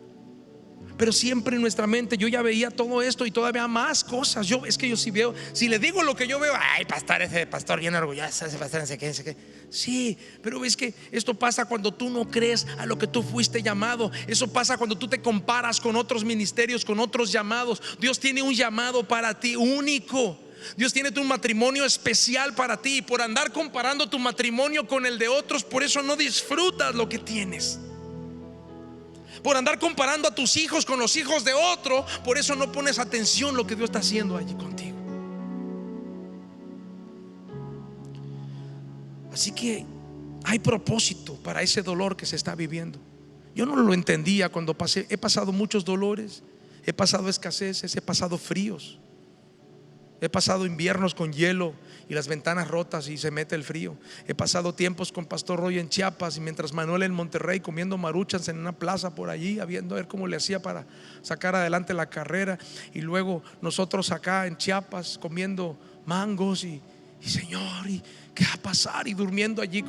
Pero siempre en nuestra mente yo ya veía todo esto y todavía más cosas. Es que yo sí veo, si le digo lo que yo veo, ay, pastor, ese pastor bien orgulloso, ese pastor no sé qué, no sé qué. Sí, pero ves que esto pasa cuando tú no crees a lo que tú fuiste llamado. Eso pasa cuando tú te comparas con otros ministerios, con otros llamados. Dios tiene un llamado para ti único. Dios tiene un matrimonio especial para ti. Y por andar comparando tu matrimonio con el de otros, por eso no disfrutas lo que tienes. Por andar comparando a tus hijos con los hijos de otro, por eso no pones atención a lo que Dios está haciendo allí contigo. Así que hay propósito para ese dolor que se está viviendo. Yo no lo entendía cuando pasé. He pasado muchos dolores, he pasado escaseces, he pasado fríos, he pasado inviernos con hielo y las ventanas rotas y se mete el frío. He pasado tiempos con Pastor Roy en Chiapas y mientras Manuel en Monterrey comiendo maruchas en una plaza por allí, viendo a ver cómo le hacía para sacar adelante la carrera. Y luego nosotros acá en Chiapas comiendo mangos y Señor, ¿y qué va a pasar? Y durmiendo allí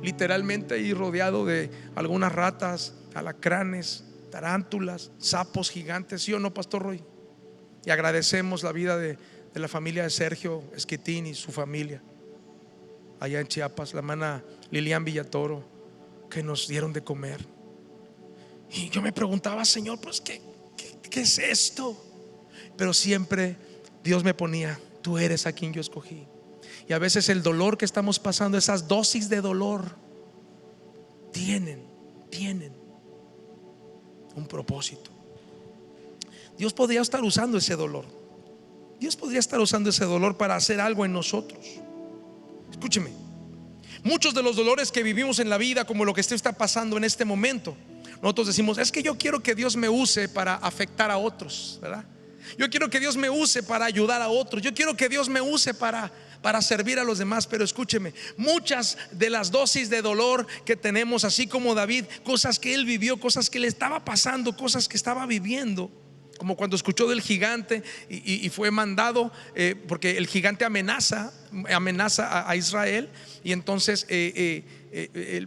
literalmente ahí rodeado de algunas ratas, alacranes, tarántulas, sapos gigantes. ¿Sí o no, Pastor Roy? Y agradecemos la vida de la familia de Sergio Esquitín y su familia allá en Chiapas, la hermana Lilian Villatoro, que nos dieron de comer. Y yo me preguntaba, Señor, pues ¿qué es esto? Pero siempre Dios me ponía, tú eres a quien yo escogí. Y a veces el dolor que estamos pasando, esas dosis de dolor tienen un propósito. Dios podría estar usando ese dolor. Dios podría estar usando ese dolor para hacer algo en nosotros. Escúcheme, muchos de los dolores que vivimos en la vida, como lo que usted está pasando en este momento, nosotros decimos, es que yo quiero que Dios me use para afectar a otros, ¿verdad? Yo quiero que Dios me use para ayudar a otros. Yo quiero que Dios me use para servir a los demás. Pero escúcheme, muchas de las dosis de dolor que tenemos, así como David, cosas que él vivió, cosas que le estaba pasando, cosas que estaba viviendo, como cuando escuchó del gigante y fue mandado, porque el gigante amenaza a Israel. Y entonces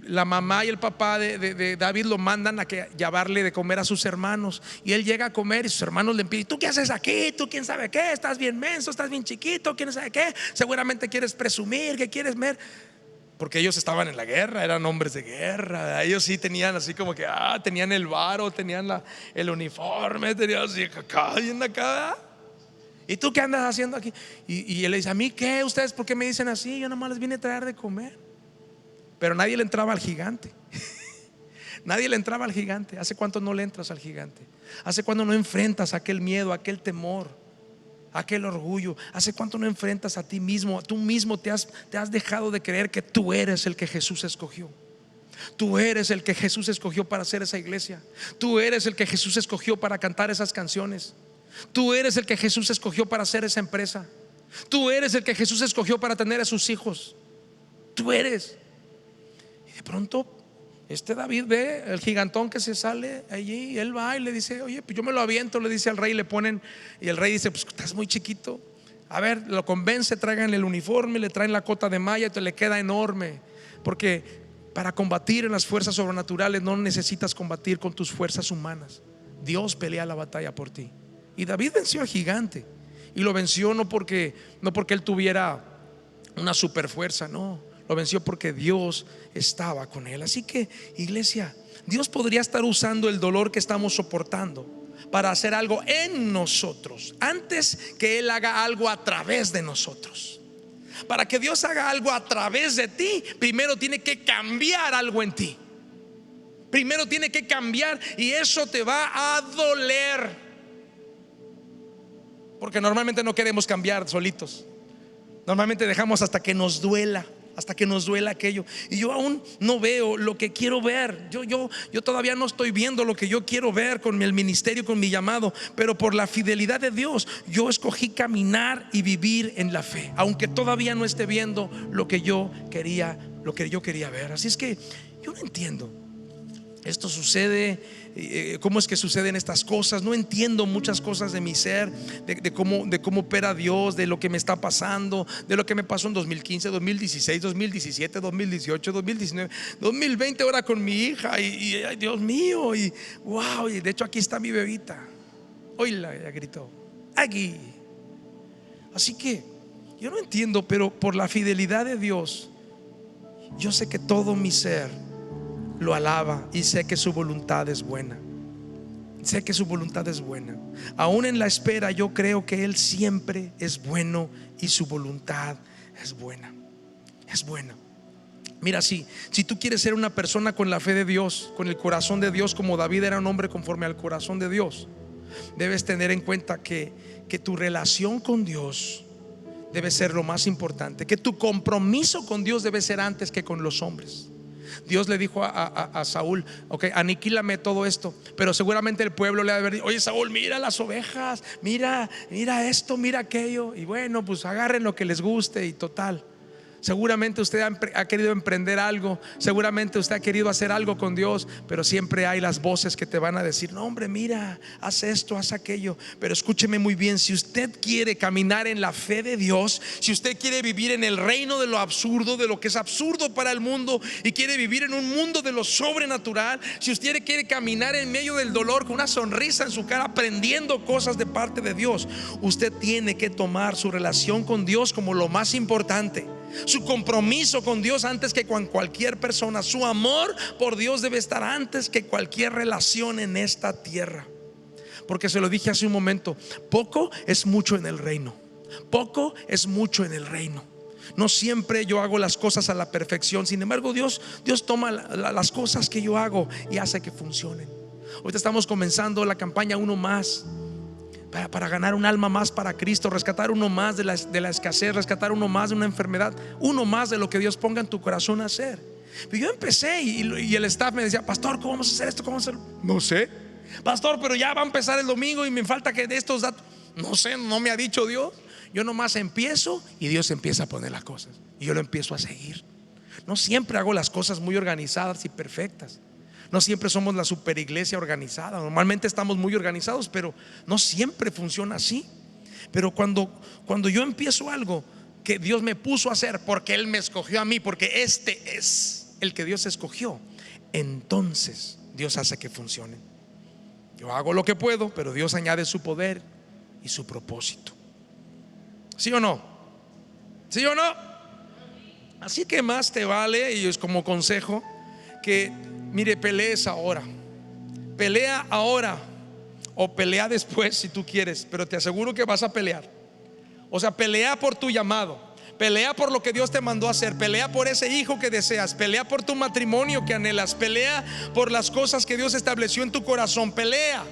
la mamá y el papá de David lo mandan a llevarle de comer a sus hermanos. Y él llega a comer y sus hermanos le piden, ¿tú qué haces aquí? ¿Tú quién sabe qué? Estás bien menso, estás bien chiquito, quién sabe qué. Seguramente quieres presumir, que quieres ver. Porque ellos estaban en la guerra, eran hombres de guerra. Ellos sí tenían así como que tenían el varo, tenían el uniforme, tenían así acá y en acá. ¿Y tú qué andas haciendo aquí? Y él le dice, ¿a mí qué? ¿Ustedes por qué me dicen así? Yo nomás les vine a traer de comer. Pero nadie le entraba al gigante. Nadie le entraba al gigante. ¿Hace cuánto no le entras al gigante? ¿Hace cuánto no enfrentas aquel miedo, aquel temor, aquel orgullo? ¿Hace cuánto no enfrentas a ti mismo? Tú mismo te has dejado de creer que tú eres el que Jesús escogió. Tú eres el que Jesús escogió para hacer esa iglesia. Tú eres el que Jesús escogió para cantar esas canciones. Tú eres el que Jesús escogió para hacer esa empresa. Tú eres el que Jesús escogió para tener a sus hijos. Tú eres. Y de pronto David ve el gigantón que se sale allí y él va y le dice, oye, pues yo me lo aviento, le dice al rey, le ponen, y el rey dice, pues estás muy chiquito. A ver, lo convence, traigan el uniforme, le traen la cota de malla y te le queda enorme. Porque para combatir en las fuerzas sobrenaturales no necesitas combatir con tus fuerzas humanas. Dios pelea la batalla por ti. Y David venció al gigante. Y lo venció no porque él tuviera una super fuerza, no. Lo venció porque Dios estaba con él. Así que, iglesia, Dios podría estar usando el dolor que estamos soportando para hacer algo en nosotros, antes que Él haga algo a través de nosotros. Para que Dios haga algo a través de ti, primero tiene que cambiar algo en ti. Primero tiene que cambiar, y eso te va a doler. Porque normalmente no queremos cambiar solitos. Normalmente dejamos hasta que nos duela, aquello. Y yo aún no veo lo que quiero ver. Yo todavía no estoy viendo lo que yo quiero ver con el ministerio, con mi llamado. Pero por la fidelidad de Dios, yo escogí caminar y vivir en la fe, aunque todavía no esté viendo lo que yo quería ver. Así es que yo no entiendo esto sucede, cómo es que suceden estas cosas, no entiendo muchas cosas de mi ser, de cómo opera Dios, de lo que me está pasando, de lo que me pasó en 2015, 2016, 2017, 2018, 2019, 2020, ahora con mi hija y ay, Dios mío, y wow, y de hecho aquí está mi bebita, oíla, ella gritó, aquí. Así que yo no entiendo, pero por la fidelidad de Dios, yo sé que todo mi ser lo alaba y sé que su voluntad es buena. Sé que su voluntad es buena. Aún en la espera yo creo que Él siempre es bueno y su voluntad es buena. Es buena. Mira, si tú quieres ser una persona con la fe de Dios, con el corazón de Dios, como David era un hombre conforme al corazón de Dios, debes tener en cuenta que tu relación con Dios debe ser lo más importante, que tu compromiso con Dios debe ser antes que con los hombres. Dios le dijo a Saúl, ok, aniquílame todo esto, pero seguramente el pueblo le ha de haber dicho, oye Saúl, mira las ovejas, mira esto, mira aquello, y bueno, pues agarren lo que les guste y total. Seguramente usted ha querido emprender algo, seguramente usted ha querido hacer algo con Dios, pero siempre hay las voces que te van a decir, no hombre, mira, haz esto, haz aquello. Pero escúcheme muy bien, si usted quiere caminar en la fe de Dios, si usted quiere vivir en el reino de lo absurdo, de lo que es absurdo para el mundo, y quiere vivir en un mundo de lo sobrenatural, si usted quiere caminar en medio del dolor con una sonrisa en su cara, aprendiendo cosas de parte de Dios, usted tiene que tomar su relación con Dios como lo más importante, su compromiso con Dios antes que con cualquier persona. Su amor por Dios debe estar antes que cualquier relación en esta tierra. Porque se lo dije hace un momento, poco es mucho en el reino. Poco es mucho en el reino. No siempre yo hago las cosas a la perfección. Sin embargo, Dios toma las cosas que yo hago y hace que funcionen. Ahorita estamos comenzando la campaña Uno Más, para ganar un alma más para Cristo, rescatar uno más de la escasez, rescatar uno más de una enfermedad, uno más de lo que Dios ponga en tu corazón a hacer. Pero yo empecé y el staff me decía, pastor, ¿cómo vamos a hacer esto? ¿Cómo vamos a hacerlo? No sé, pastor, pero ya va a empezar el domingo y me falta que de estos datos. No sé, no me ha dicho Dios. Yo nomás empiezo y Dios empieza a poner las cosas y yo lo empiezo a seguir. No siempre hago las cosas muy organizadas y perfectas. No siempre somos la super iglesia organizada. Normalmente estamos muy organizados, pero no siempre funciona así. Pero cuando yo empiezo algo que Dios me puso a hacer, porque Él me escogió a mí, porque este es el que Dios escogió, entonces Dios hace que funcione. Yo hago lo que puedo, pero Dios añade su poder y su propósito. ¿Sí o no? ¿Sí o no? Así que más te vale, y es como consejo, que mire, pelees ahora. Pelea ahora o pelea después si tú quieres, pero te aseguro que vas a pelear. O sea, pelea por tu llamado, pelea por lo que Dios te mandó a hacer, pelea por ese hijo que deseas, pelea por tu matrimonio que anhelas, pelea por las cosas que Dios estableció en tu corazón. Pelea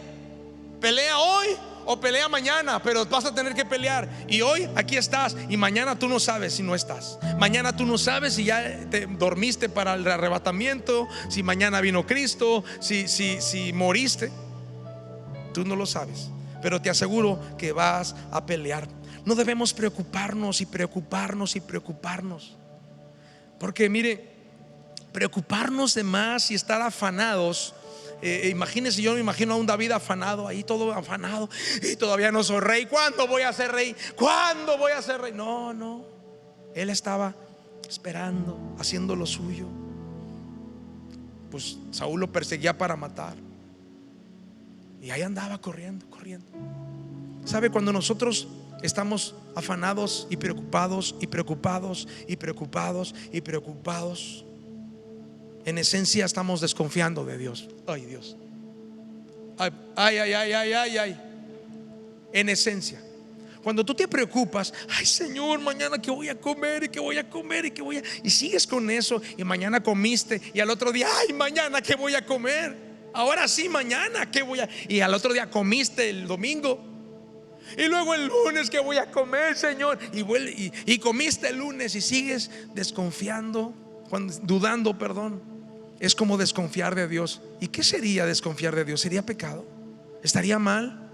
hoy o pelea mañana, pero vas a tener que pelear. Y hoy aquí estás y mañana tú no sabes si no estás. Mañana tú no sabes si ya te dormiste para el arrebatamiento, si mañana vino Cristo, si moriste. Tú no lo sabes, pero te aseguro que vas a pelear. No debemos preocuparnos y preocuparnos y preocuparnos, porque mire, preocuparnos de más y estar afanados. Imagínense, yo me imagino a un David afanado, ahí todo afanado, y todavía no soy rey. ¿Cuándo voy a ser rey? ¿Cuándo voy a ser rey? No, él estaba esperando, haciendo lo suyo. Pues Saúl lo perseguía para matar, y ahí andaba corriendo. ¿Sabe? Cuando nosotros estamos afanados y preocupados y preocupados y preocupados y preocupados, en esencia estamos desconfiando de Dios. Ay, Dios. Ay. En esencia, cuando tú te preocupas, ay Señor, mañana qué voy a comer y qué voy a comer y sigues con eso, y mañana comiste, y al otro día, ay, mañana qué voy a comer. Ahora sí, mañana qué voy a, y al otro día comiste el domingo, y luego el lunes qué voy a comer, Señor, y comiste el lunes y sigues desconfiando, dudando, perdón. Es como desconfiar de Dios. ¿Y qué sería desconfiar de Dios? ¿Sería pecado? ¿Estaría mal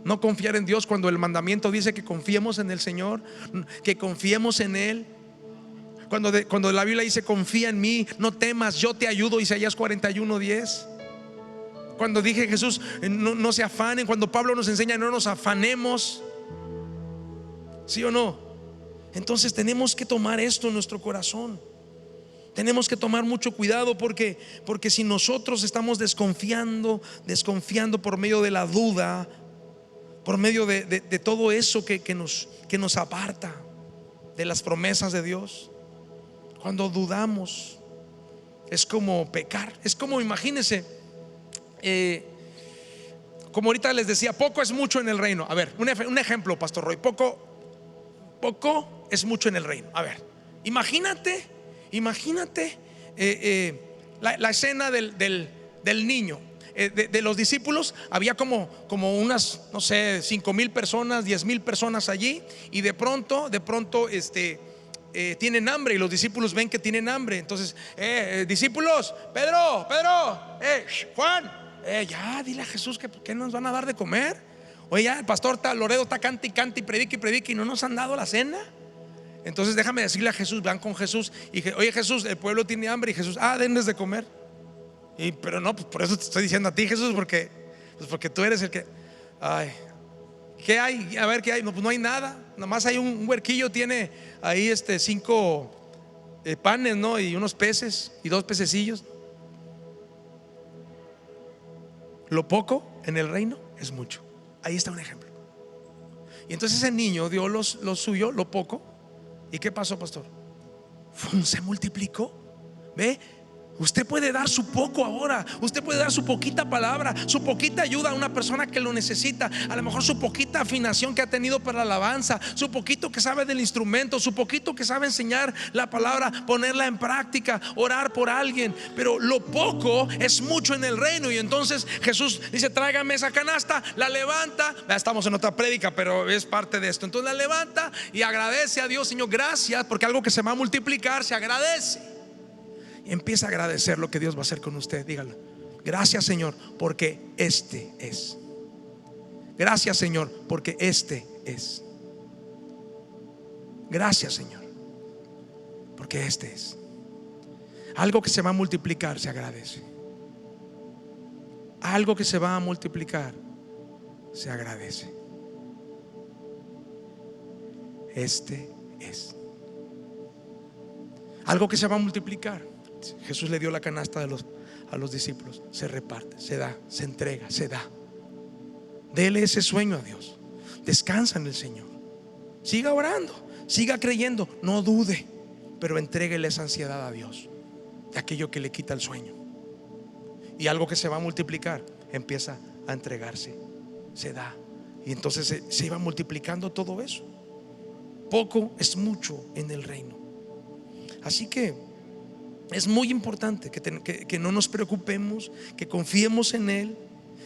no confiar en Dios cuando el mandamiento dice que confiemos en el Señor, que confiemos en Él? Cuando la Biblia dice confía en mí, no temas, yo te ayudo, Isaías 41:10. Cuando dije Jesús, no se afanen. Cuando Pablo nos enseña, no nos afanemos. ¿Sí o no? Entonces tenemos que tomar esto en nuestro corazón. Tenemos que tomar mucho cuidado porque si nosotros estamos desconfiando por medio de la duda, por medio de todo eso que nos aparta de las promesas de Dios, cuando dudamos, es como pecar. Es como, imagínense, como ahorita les decía, poco es mucho en el reino. A ver, un ejemplo, Pastor Roy. Poco es mucho en el reino. A ver, imagínate la escena del niño. De los discípulos había como unas, no sé, 5,000 personas, 10,000 personas allí. Y de pronto tienen hambre, y los discípulos ven que tienen hambre. Entonces, discípulos, Pedro, Juan, ya dile a Jesús que ¿qué nos van a dar de comer? Oye, ya el pastor Loredo está cante y predique y no nos han dado la cena. Entonces déjame decirle a Jesús, van con Jesús y dije, oye Jesús, el pueblo tiene hambre. Y Jesús, denles de comer. Pero no, pues por eso te estoy diciendo a ti, Jesús, porque tú eres el que, ¿qué hay? A ver, ¿qué hay? No, pues no hay nada. Nada más hay un huerquillo, tiene ahí 5 panes, ¿no? Y unos peces y 2 pececillos. Lo poco en el reino es mucho. Ahí está un ejemplo. Y entonces ese niño dio lo suyo, lo poco. ¿Y qué pasó, pastor? Se multiplicó. ¿Ve? Usted puede dar su poco ahora. Usted puede dar su poquita palabra, su poquita ayuda a una persona que lo necesita. A lo mejor su poquita afinación que ha tenido para la alabanza, su poquito que sabe del instrumento, su poquito que sabe enseñar la palabra, ponerla en práctica, orar por alguien. Pero lo poco es mucho en el reino. Y entonces Jesús dice, tráigame esa canasta, la levanta. Ya estamos en otra prédica, pero es parte de esto. Entonces la levanta y agradece a Dios. Señor, gracias, porque algo que se va a multiplicar se agradece. Empieza a agradecer lo que Dios va a hacer con usted. Dígalo: gracias, Señor, porque este es. Gracias, Señor, porque este es. Gracias, Señor, porque este es. Algo que se va a multiplicar se agradece. Algo que se va a multiplicar se agradece. Este es. Algo que se va a multiplicar. Jesús le dio la canasta a los discípulos. Se reparte, se da, se entrega, se da. Dele ese sueño a Dios. Descansa en el Señor. Siga orando, siga creyendo, no dude, pero entréguele esa ansiedad a Dios de aquello que le quita el sueño. Y algo que se va a multiplicar empieza a entregarse, se da. Y entonces se iba multiplicando todo eso. Poco es mucho en el reino. Así que es muy importante que no nos preocupemos, que confiemos en Él.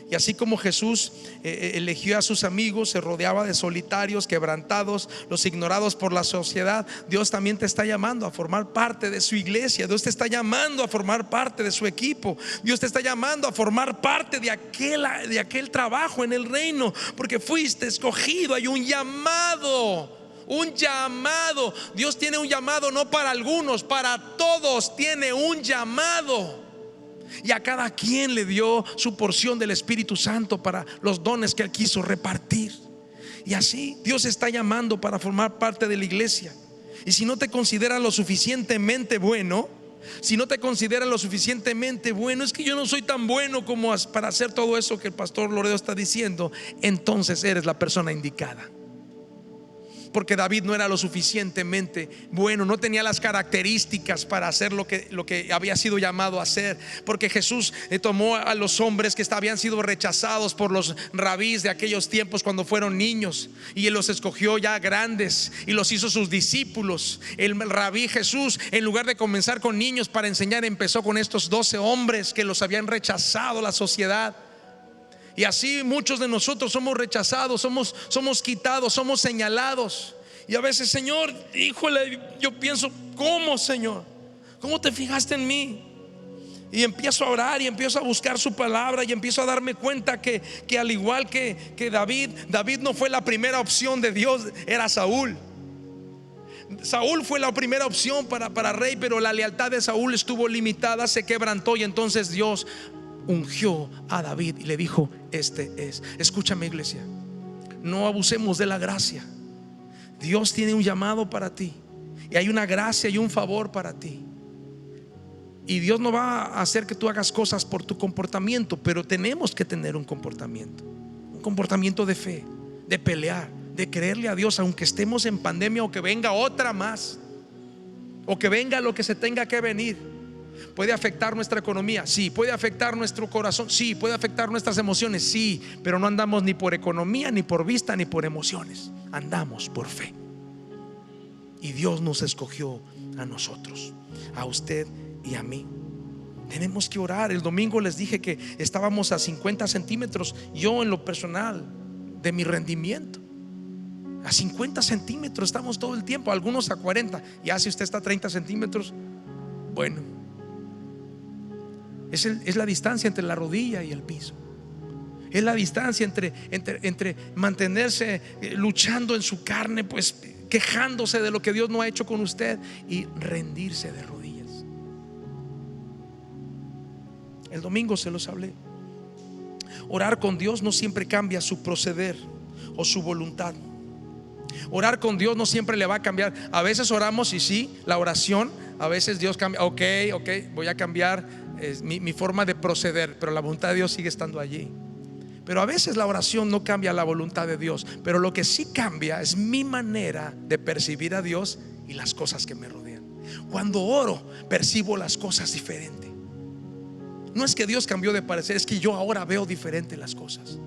Y así como Jesús eligió a sus amigos, se rodeaba de solitarios, quebrantados, los ignorados por la sociedad, Dios también te está llamando a formar parte de su iglesia. Dios te está llamando a formar parte de su equipo. Dios te está llamando a formar parte de aquel trabajo en el reino, porque fuiste escogido. Hay un llamado. Un llamado. Dios tiene un llamado, no para algunos, para todos tiene un llamado. Y a cada quien le dio su porción del Espíritu Santo para los dones que Él quiso repartir. Y así Dios está llamando para formar parte de la iglesia. Y si no te consideras lo suficientemente bueno, si no te consideras lo suficientemente bueno, es que yo no soy tan bueno como para hacer todo eso que el pastor Loredo está diciendo, entonces eres la persona indicada. Porque David no era lo suficientemente bueno, no tenía las características para hacer lo que había sido llamado a hacer. Porque Jesús tomó a los hombres que habían sido rechazados por los rabís de aquellos tiempos cuando fueron niños, y Él los escogió ya grandes y los hizo sus discípulos. El rabí Jesús, en lugar de comenzar con niños para enseñar, empezó con estos 12 hombres que los habían rechazado la sociedad. Y así muchos de nosotros somos rechazados, somos quitados, somos señalados. Y a veces, Señor, híjole, yo pienso, ¿cómo, Señor? ¿Cómo te fijaste en mí? Y empiezo a orar y empiezo a buscar su palabra y empiezo a darme cuenta que al igual que David no fue la primera opción de Dios, era Saúl. Saúl fue la primera opción para rey, pero la lealtad de Saúl estuvo limitada, se quebrantó, y entonces Dios ungió a David y le dijo: este es. Escúchame, iglesia, no abusemos de la gracia. Dios tiene un llamado para ti, y hay una gracia y un favor para ti. Y Dios no va a hacer que tú hagas cosas por tu comportamiento, pero tenemos que tener un comportamiento de fe, de pelear, de creerle a Dios, aunque estemos en pandemia o que venga otra más, o que venga lo que se tenga que venir. Puede afectar nuestra economía, sí. Puede afectar nuestro corazón, sí. Puede afectar nuestras emociones, sí. Pero no andamos ni por economía, ni por vista, ni por emociones. Andamos por fe. Y Dios nos escogió a nosotros, a usted y a mí. Tenemos que orar. El domingo les dije que estábamos a 50 centímetros, yo en lo personal, de mi rendimiento. A 50 centímetros estamos todo el tiempo, algunos a 40. Ya si usted está a 30 centímetros, bueno, es la distancia entre la rodilla y el piso. Es la distancia entre mantenerse luchando en su carne, pues quejándose de lo que Dios no ha hecho con usted, y rendirse de rodillas. El domingo se los hablé. Orar con Dios no siempre cambia su proceder o su voluntad. Orar con Dios no siempre le va a cambiar. A veces oramos y sí, la oración, a veces Dios cambia. Ok, voy a cambiar mi forma de proceder, pero la voluntad de Dios sigue estando allí. Pero a veces la oración no cambia la voluntad de Dios, pero lo que sí cambia es mi manera de percibir a Dios y las cosas que me rodean. Cuando oro, percibo las cosas diferente. No es que Dios cambió de parecer, es que yo ahora veo diferente las cosas.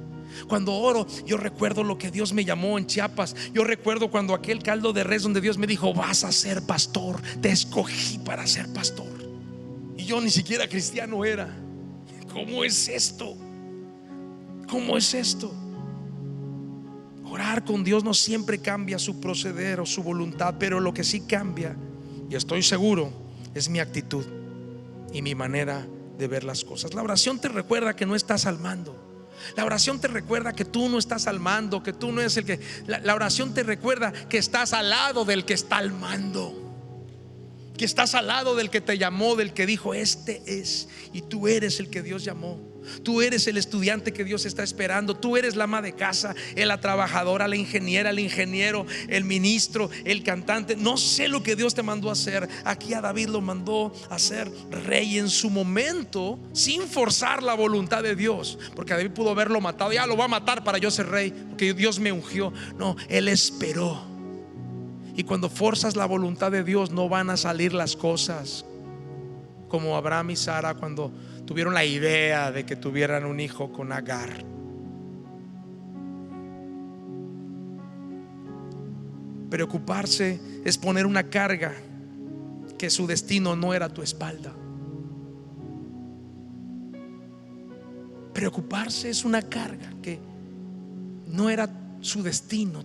Cuando oro, yo recuerdo lo que Dios me llamó en Chiapas. Yo recuerdo cuando aquel caldo de res donde Dios me dijo: vas a ser pastor, te escogí para ser pastor. Y yo ni siquiera cristiano era. ¿Cómo es esto? ¿Cómo es esto? Orar con Dios no siempre cambia su proceder o su voluntad, pero lo que sí cambia, y estoy seguro, es mi actitud y mi manera de ver las cosas. La oración te recuerda que no estás al mando. La oración te recuerda que tú no estás al mando, que tú no eres el que. La oración te recuerda que estás al lado del que está al mando, que estás al lado del que te llamó, del que dijo: este es. Y tú eres el que Dios llamó. Tú eres el estudiante que Dios está esperando. Tú eres la ama de casa, la trabajadora, la ingeniera, el ingeniero, el ministro, el cantante. No sé lo que Dios te mandó a hacer. Aquí a David lo mandó a ser rey en su momento, sin forzar la voluntad de Dios, porque a David pudo haberlo matado. Ya lo va a matar para yo ser rey, porque Dios me ungió. No, él esperó. Y cuando forzas la voluntad de Dios, no van a salir las cosas como Abraham y Sara cuando tuvieron la idea de que tuvieran un hijo con Agar. Preocuparse es poner una carga que su destino no era tu espalda. Preocuparse es una carga que no era su destino,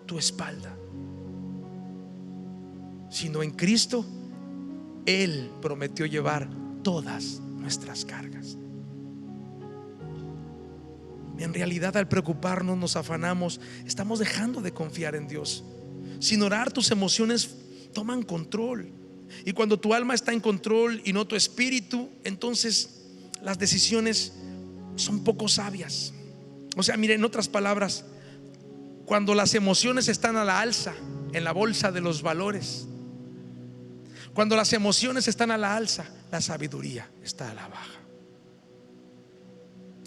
tu espalda, sino en Cristo Él prometió llevar todas nuestras cargas. En realidad, al preocuparnos, nos afanamos, estamos dejando de confiar en Dios. Sin orar, tus emociones toman control, y cuando tu alma está en control y no tu espíritu, entonces las decisiones son poco sabias. O sea, mire, en otras palabras, cuando las emociones están a la alza en la bolsa de los valores, cuando las emociones están a la alza, la sabiduría está a la baja.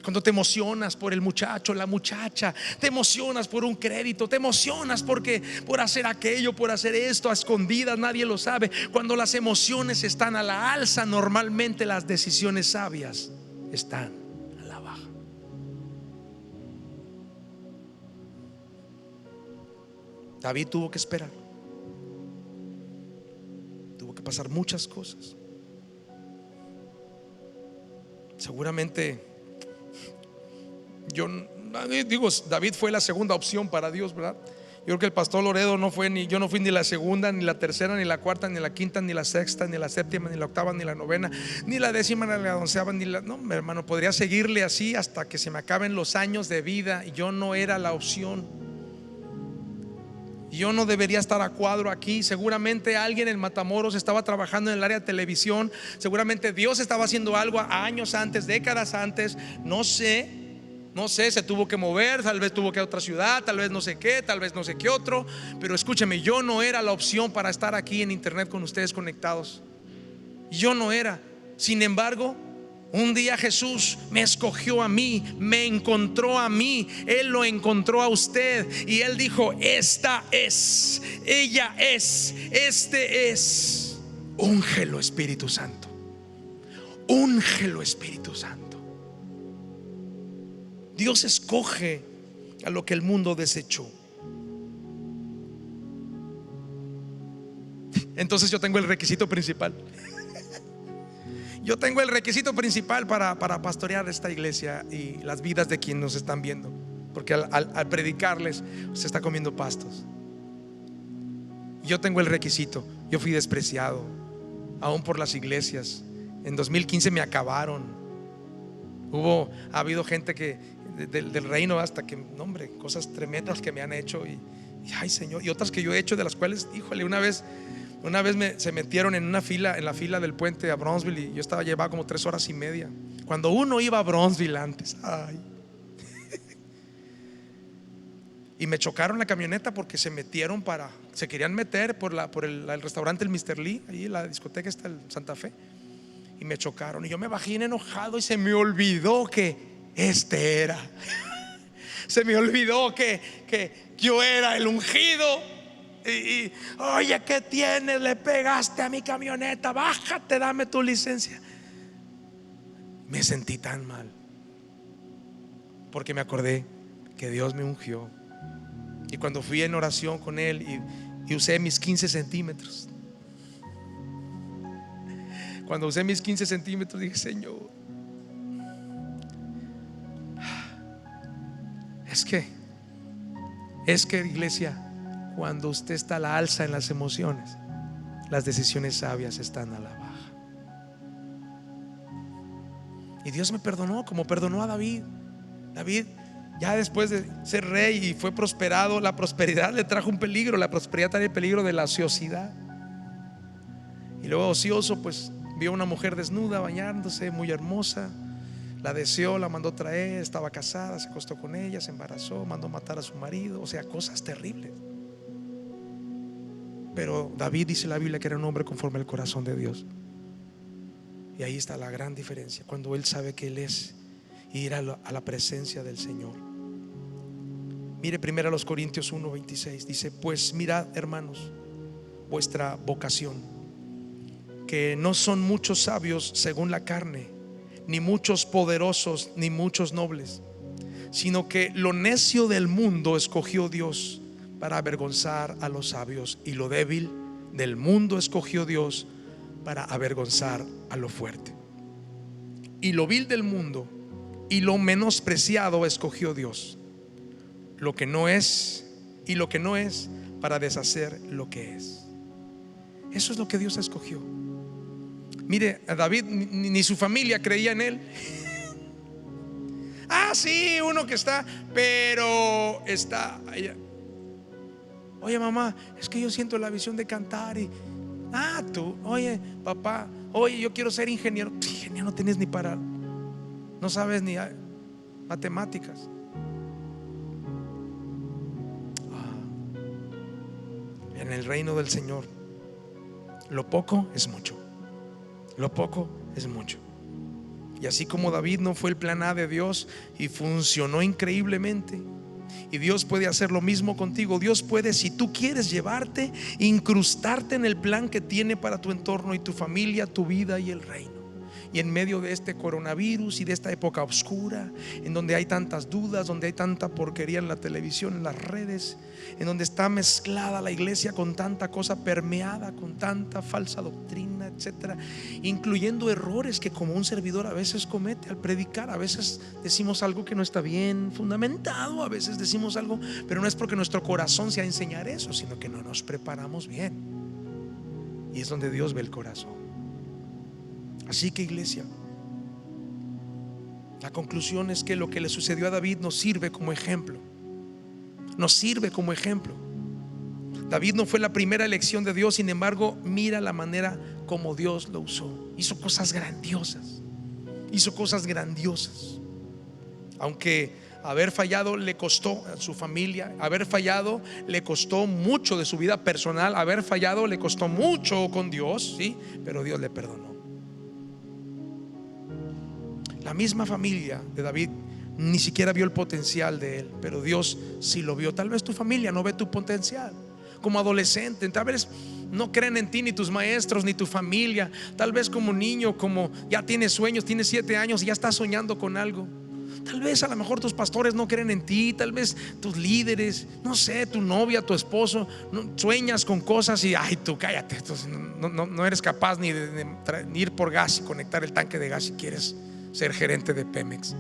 Cuando te emocionas por el muchacho, la muchacha, te emocionas por un crédito, te emocionas por hacer aquello, por hacer esto a escondidas, nadie lo sabe. Cuando las emociones están a la alza, normalmente las decisiones sabias están a la baja. David tuvo que esperar. Tuvo que pasar muchas cosas. Seguramente David fue la segunda opción para Dios, ¿verdad? Yo creo que el pastor Loredo yo no fui ni la segunda, ni la tercera, ni la cuarta, ni la quinta, ni la sexta, ni la séptima, ni la octava, ni la novena, ni la décima, ni la onceava, no, mi hermano, podría seguirle así hasta que se me acaben los años de vida. Y yo no era la opción. Yo no debería estar a cuadro aquí. Seguramente alguien en Matamoros estaba trabajando en el área de televisión. Seguramente Dios estaba haciendo algo años antes, décadas antes. No sé, se tuvo que mover. Tal vez tuvo que ir a otra ciudad, tal vez no sé qué, tal vez no sé qué otro. Pero escúcheme, yo no era la opción para estar aquí en internet con ustedes conectados. Yo no era. Sin embargo, un día Jesús me escogió a mí, me encontró a mí, Él lo encontró a usted y Él dijo: esta es, ella es, este es. Úngelo, Espíritu Santo. Úngelo, Espíritu Santo. Dios escoge a lo que el mundo desechó. Entonces yo tengo el requisito principal. Yo tengo el requisito principal para pastorear esta iglesia y las vidas de quienes nos están viendo. Porque al predicarles se está comiendo pastos. Yo tengo el requisito. Yo fui despreciado, aún por las iglesias. En 2015 me acabaron. Ha habido gente que del reino hasta que, hombre, cosas tremendas que me han hecho y ay, Señor, y otras que yo he hecho, de las cuales, híjole, una vez se metieron en la fila del puente a Bronzeville y yo llevaba como 3 horas y media. Cuando uno iba a Bronzeville antes, ay. Y me chocaron la camioneta porque se querían meter por el restaurante el Mr. Lee, ahí la discoteca está en Santa Fe. Y me chocaron y yo me bajé enojado y se me olvidó que este era. Se me olvidó que yo era el ungido. Oye, ¿qué tienes? Le pegaste a mi camioneta, bájate, dame tu licencia. Me sentí tan mal porque me acordé que Dios me ungió. Y cuando fui en oración con Él y usé mis 15 centímetros, cuando usé mis 15 centímetros dije: Señor, es que iglesia, cuando usted está a la alza en las emociones, las decisiones sabias están a la baja. Y Dios me perdonó como perdonó a David. David, ya después de ser rey y fue prosperado, la prosperidad le trajo un peligro. La prosperidad trae el peligro de la ociosidad. Y luego, ocioso, pues vio una mujer desnuda bañándose, muy hermosa. La deseó, la mandó traer, estaba casada, se acostó con ella, se embarazó, mandó matar a su marido. O sea, cosas terribles. Pero David, dice la Biblia, que era un hombre conforme al corazón de Dios. Y ahí está la gran diferencia, cuando él sabe que él es, y ir a la presencia del Señor. Mire 1 Corintios 1:26, dice: pues mirad, hermanos, vuestra vocación, que no son muchos sabios según la carne, ni muchos poderosos, ni muchos nobles, sino que lo necio del mundo escogió Dios para avergonzar a los sabios, y lo débil del mundo escogió Dios para avergonzar a lo fuerte. Y lo vil del mundo y lo menospreciado escogió Dios, lo que no es y lo que no es, para deshacer lo que es. Eso es lo que Dios escogió. Mire, a David ni su familia creía en él. Sí, uno que está, pero está allá. Oye, mamá, es que yo siento la visión de cantar. Y tú, oye, papá, oye, yo quiero ser ingeniero. Ingeniero no tienes ni para, no sabes ni matemáticas. En el reino del Señor, lo poco es mucho. Lo poco es mucho. Y así como David no fue el plan A de Dios y funcionó increíblemente, y Dios puede hacer lo mismo contigo. Dios puede, si tú quieres, llevarte, incrustarte en el plan que tiene para tu entorno y tu familia, tu vida y el reino. Y en medio de este coronavirus y de esta época oscura, en donde hay tantas dudas, donde hay tanta porquería en la televisión, en las redes, en donde está mezclada la iglesia con tanta cosa, permeada con tanta falsa doctrina, etcétera, incluyendo errores que como un servidor a veces comete al predicar. A veces decimos algo que no está bien fundamentado, a veces decimos algo, pero no es porque nuestro corazón sea enseñar eso, sino que no nos preparamos bien. Y es donde Dios ve el corazón. Así que, iglesia, la conclusión es que lo que le sucedió a David nos sirve como ejemplo. Nos sirve como ejemplo. David no fue la primera elección de Dios, sin embargo, mira la manera como Dios lo usó. Hizo cosas grandiosas. Hizo cosas grandiosas. Aunque haber fallado le costó a su familia, haber fallado le costó mucho de su vida personal, haber fallado le costó mucho con Dios, ¿sí? Pero Dios le perdonó. La misma familia de David ni siquiera vio el potencial de él, pero Dios sí lo vio. Tal vez tu familia no ve tu potencial. Como adolescente, tal vez no creen en ti ni tus maestros ni tu familia. Tal vez como niño, como ya tienes sueños, tienes 7 años y ya estás soñando con algo. Tal vez a lo mejor tus pastores no creen en ti, tal vez tus líderes, no sé, tu novia, tu esposo, sueñas con cosas y ay, tú cállate, no eres capaz ni de ir por gas y conectar el tanque de gas si quieres ser gerente de Pemex.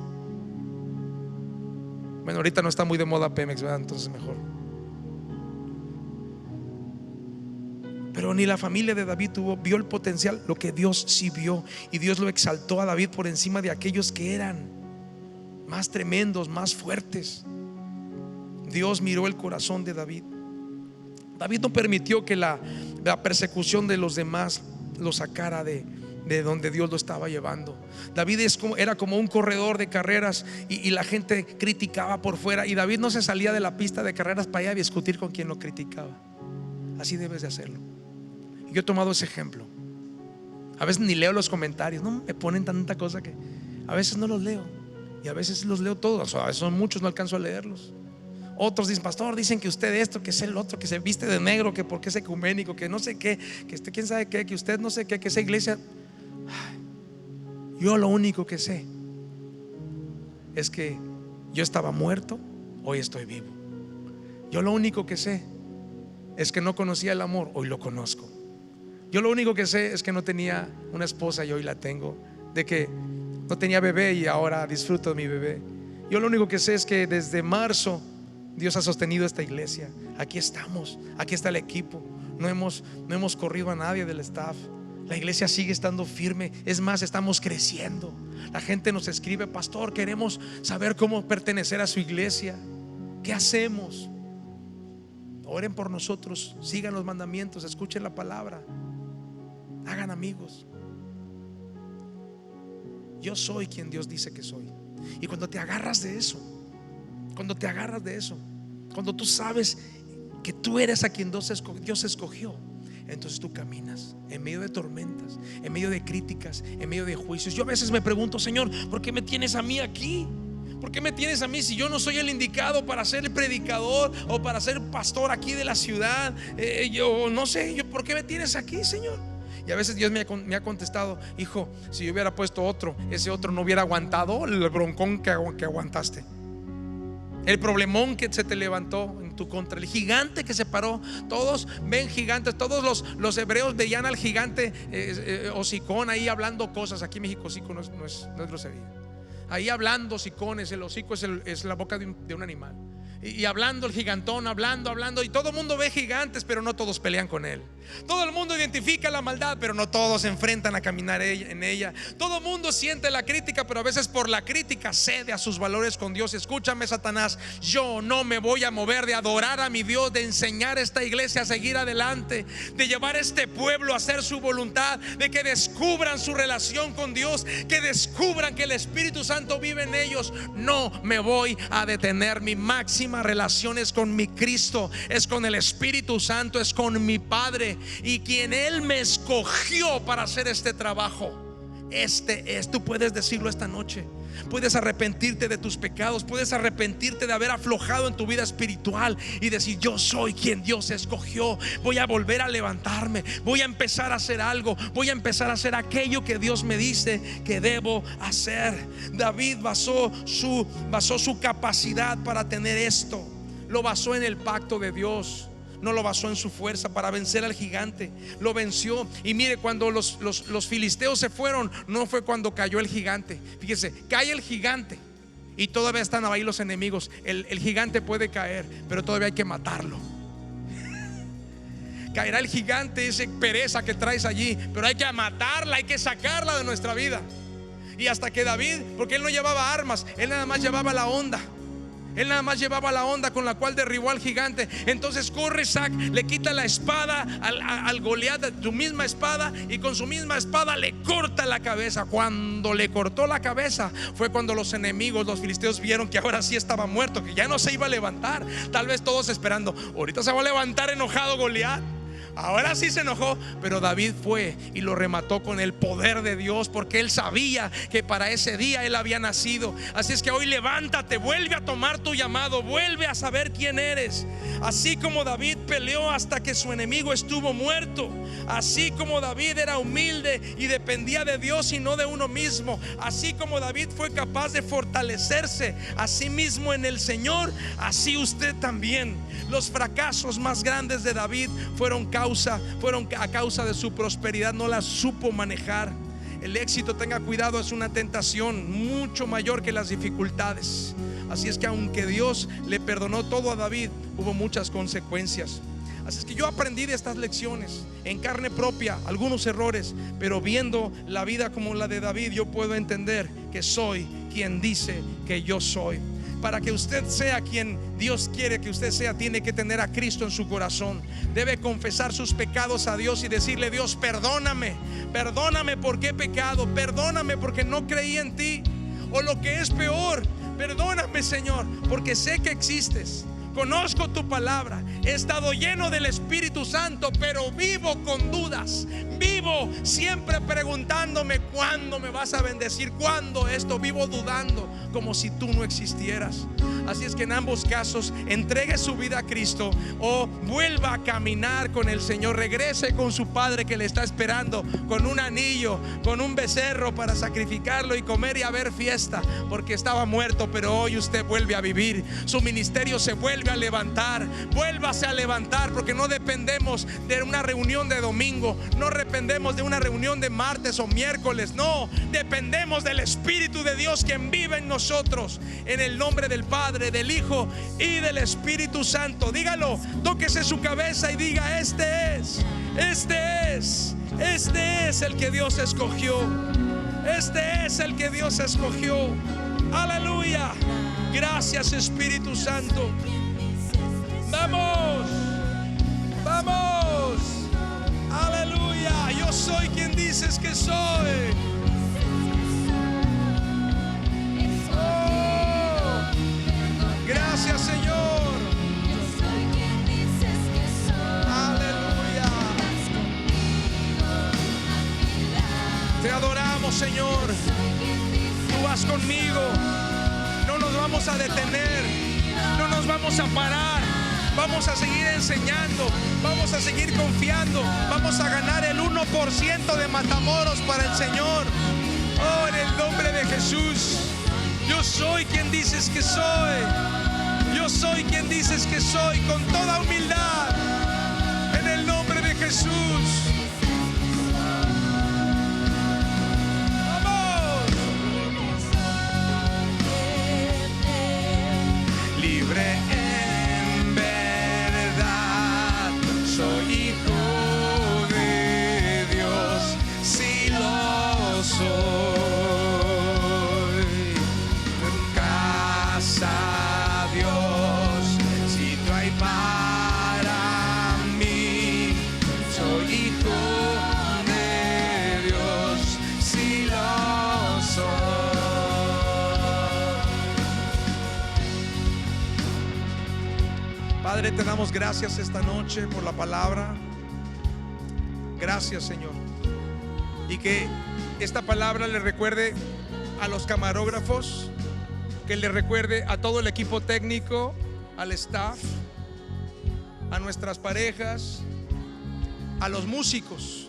Bueno, ahorita no está muy de moda Pemex, ¿verdad? Entonces mejor. Pero ni la familia de David vio el potencial, lo que Dios sí vio. Y Dios lo exaltó a David por encima de aquellos que eran más tremendos, más fuertes. Dios miró el corazón de David. David no permitió que la persecución de los demás lo sacara de donde Dios lo estaba llevando. David era como un corredor de carreras y la gente criticaba por fuera, y David no se salía de la pista de carreras para ir a discutir con quien lo criticaba. Así debes de hacerlo. Yo he tomado ese ejemplo. A veces ni leo los comentarios, no me ponen tanta cosa que a veces no los leo, y a veces los leo todos. A veces son muchos, no alcanzo a leerlos. Otros dicen, pastor, dicen que usted esto, que es el otro, que se viste de negro, que porque es ecuménico, que no sé qué, que quién sabe qué, que usted no sé qué, que esa iglesia. Yo lo único que sé es que yo estaba muerto, hoy estoy vivo. Yo lo único que sé es que no conocía el amor, hoy lo conozco. Yo lo único que sé es que no tenía una esposa y hoy la tengo. De que no tenía bebé y ahora disfruto de mi bebé. Yo lo único que sé es que desde marzo Dios ha sostenido esta iglesia. Aquí estamos, aquí está el equipo. No hemos corrido a nadie del staff. La iglesia sigue estando firme. Es más, estamos creciendo. La gente nos escribe, pastor, queremos saber cómo pertenecer a su iglesia. ¿Qué hacemos? Oren por nosotros, sigan los mandamientos, escuchen la palabra, hagan amigos. Yo soy quien Dios dice que soy. Y cuando te agarras de eso, cuando tú sabes que tú eres a quien Dios escogió, entonces tú caminas en medio de tormentas, en medio de críticas, en medio de juicios. Yo a veces me pregunto, Señor, ¿por qué me tienes a mí aquí? ¿Por qué me tienes a mí si yo no soy el indicado para ser el predicador o para ser pastor aquí de la ciudad? Yo no sé, ¿por qué me tienes aquí, Señor? Y a veces Dios me ha contestado, hijo, si yo hubiera puesto otro, ese otro no hubiera aguantado el broncón que aguantaste, el problemón que se te levantó en tu contra, el gigante que se paró. Todos ven gigantes, todos los hebreos veían al gigante hocicón ahí hablando cosas. Aquí en México hocico no es grosería. Ahí hablando hocicones, el hocico es la boca de un animal. Y hablando el gigantón, hablando, y todo el mundo ve gigantes, pero no todos pelean con él. Todo el mundo identifica la maldad, pero no todos se enfrentan a caminar en ella. Todo el mundo siente la crítica, pero a veces por la crítica cede a sus valores con Dios. Escúchame, Satanás, yo no me voy a mover de adorar a mi Dios, de enseñar a esta iglesia a seguir adelante, de llevar a este pueblo a hacer su voluntad, de que descubran su relación con Dios, que descubran que el Espíritu Santo vive en ellos. No me voy a detener. Mi máxima relación es con mi Cristo, es con el Espíritu Santo, es con mi Padre, y quien Él me escogió para hacer este trabajo. Tú puedes decirlo esta noche. Puedes arrepentirte de tus pecados, puedes arrepentirte de haber aflojado en tu vida espiritual y decir, yo soy quien Dios escogió. Voy a volver a levantarme, voy a empezar a hacer algo, voy a empezar a hacer aquello que Dios me dice que debo hacer. David basó su capacidad para tener esto, lo basó en el pacto de Dios. No lo basó en su fuerza para vencer al gigante. Lo venció. Y mire, cuando los filisteos se fueron, no fue cuando cayó el gigante. Fíjese, cae el gigante y todavía están ahí los enemigos. El gigante puede caer, pero todavía hay que matarlo. Caerá el gigante, esa pereza que traes allí, pero hay que matarla, hay que sacarla de nuestra vida. Y hasta que David, porque él no llevaba armas, él nada más llevaba la onda. Él nada más llevaba la onda con la cual derribó al gigante. Entonces corre Isaac, le quita la espada al Goliat, su misma espada, y con su misma espada le corta la cabeza. Cuando le cortó la cabeza fue cuando los enemigos, los filisteos, vieron que ahora sí estaba muerto, que ya no se iba a levantar. Tal vez todos esperando, ahorita se va a levantar enojado Goliat. Ahora sí se enojó, pero David fue y lo remató con el poder de Dios, porque él sabía que para ese día él había nacido. Así es que hoy levántate, vuelve a tomar tu llamado, vuelve a saber quién eres. Así como David peleó hasta que su enemigo estuvo muerto, así como David era humilde y dependía de Dios y no de uno mismo, así como David fue capaz de fortalecerse a sí mismo en el Señor, así usted también. Los fracasos más grandes de David fueron a causa de su prosperidad. No la supo manejar. El éxito, tenga cuidado, es una tentación mucho mayor que las dificultades. Así es que aunque Dios le perdonó todo a David, hubo muchas consecuencias. Así es que yo aprendí de estas lecciones en carne propia, algunos errores, pero viendo la vida como la de David, yo puedo entender que soy quien dice que yo soy. Para que usted sea quien Dios quiere que usted sea, tiene que tener a Cristo en su corazón. Debe confesar sus pecados a Dios y decirle: Dios, perdóname, perdóname porque he pecado, perdóname porque no creí en ti, o lo que es peor, perdóname, Señor, porque sé que existes. Conozco tu palabra, he estado lleno del Espíritu Santo, pero vivo con dudas. Vivo siempre preguntándome: ¿cuándo me vas a bendecir? ¿Cuándo esto? Vivo dudando como si tú no existieras. Así es que en ambos casos entregue su vida a Cristo o vuelva a caminar con el Señor. Regrese con su Padre que le está esperando con un anillo, con un becerro para sacrificarlo y comer y haber fiesta, porque estaba muerto, pero hoy usted vuelve a vivir. Su ministerio se vuelve a levantar. Vuélvase a levantar, porque no dependemos de una reunión de domingo, no dependemos de una reunión de martes o miércoles. No, dependemos del Espíritu de Dios quien vive en nosotros. En el nombre del Padre, del Hijo y del Espíritu Santo. Dígalo, tóquese su cabeza y diga: este es el que Dios escogió. Este es el que Dios escogió. Aleluya. Gracias, Espíritu Santo. Vamos, vamos. Aleluya. Yo soy quien dices que soy. Oh, gracias, Señor. Aleluya. Te adoramos, Señor. Tú vas conmigo. No nos vamos a detener, no nos vamos a parar. Vamos a seguir enseñando, vamos a seguir confiando, vamos a ganar el 1% de Matamoros para el Señor. Oh, en el nombre de Jesús. Yo soy quien dices que soy. Yo soy quien dices que soy, con toda humildad, en el nombre de Jesús. Vamos. Libre en verdad, soy hijo de Dios, si lo soy. Casa Dios, si tú hay para mí, soy hijo de Dios, si lo soy. Padre, te damos gracias esta noche por la palabra. Gracias, Señor. Y que esta palabra le recuerde a los camarógrafos, que le recuerde a todo el equipo técnico, al staff, a nuestras parejas, a los músicos.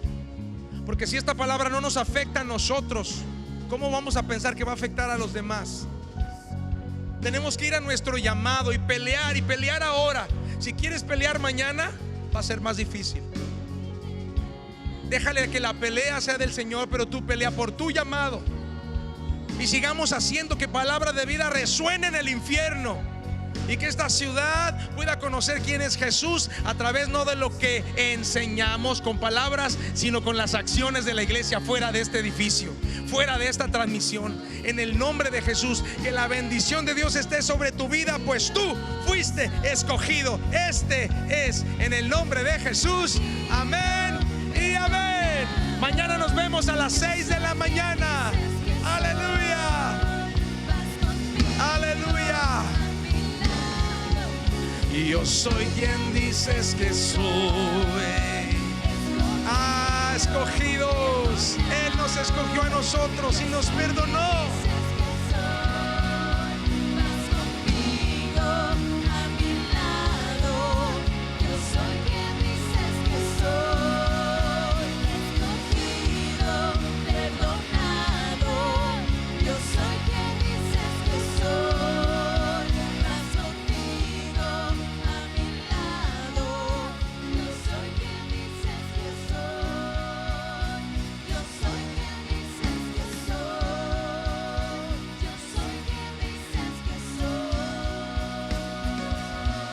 Porque si esta palabra no nos afecta a nosotros, ¿cómo vamos a pensar que va a afectar a los demás? Tenemos que ir a nuestro llamado y pelear ahora. Si quieres pelear mañana, va a ser más difícil. Déjale que la pelea sea del Señor, pero tú pelea por tu llamado. Y sigamos haciendo que palabra de vida resuene en el infierno. y que esta ciudad pueda conocer quién es Jesús a través no de lo que enseñamos con palabras, sino con las acciones de la iglesia fuera de este edificio, fuera de esta transmisión. En el nombre de Jesús, que la bendición de Dios esté sobre tu vida, pues tú fuiste escogido. Este es en el nombre de Jesús. Amén y amén. Mañana nos vemos a las 6 de la mañana. Aleluya, aleluya. Y yo soy quien dices que soy. Escogidos. Él nos escogió a nosotros y nos perdonó.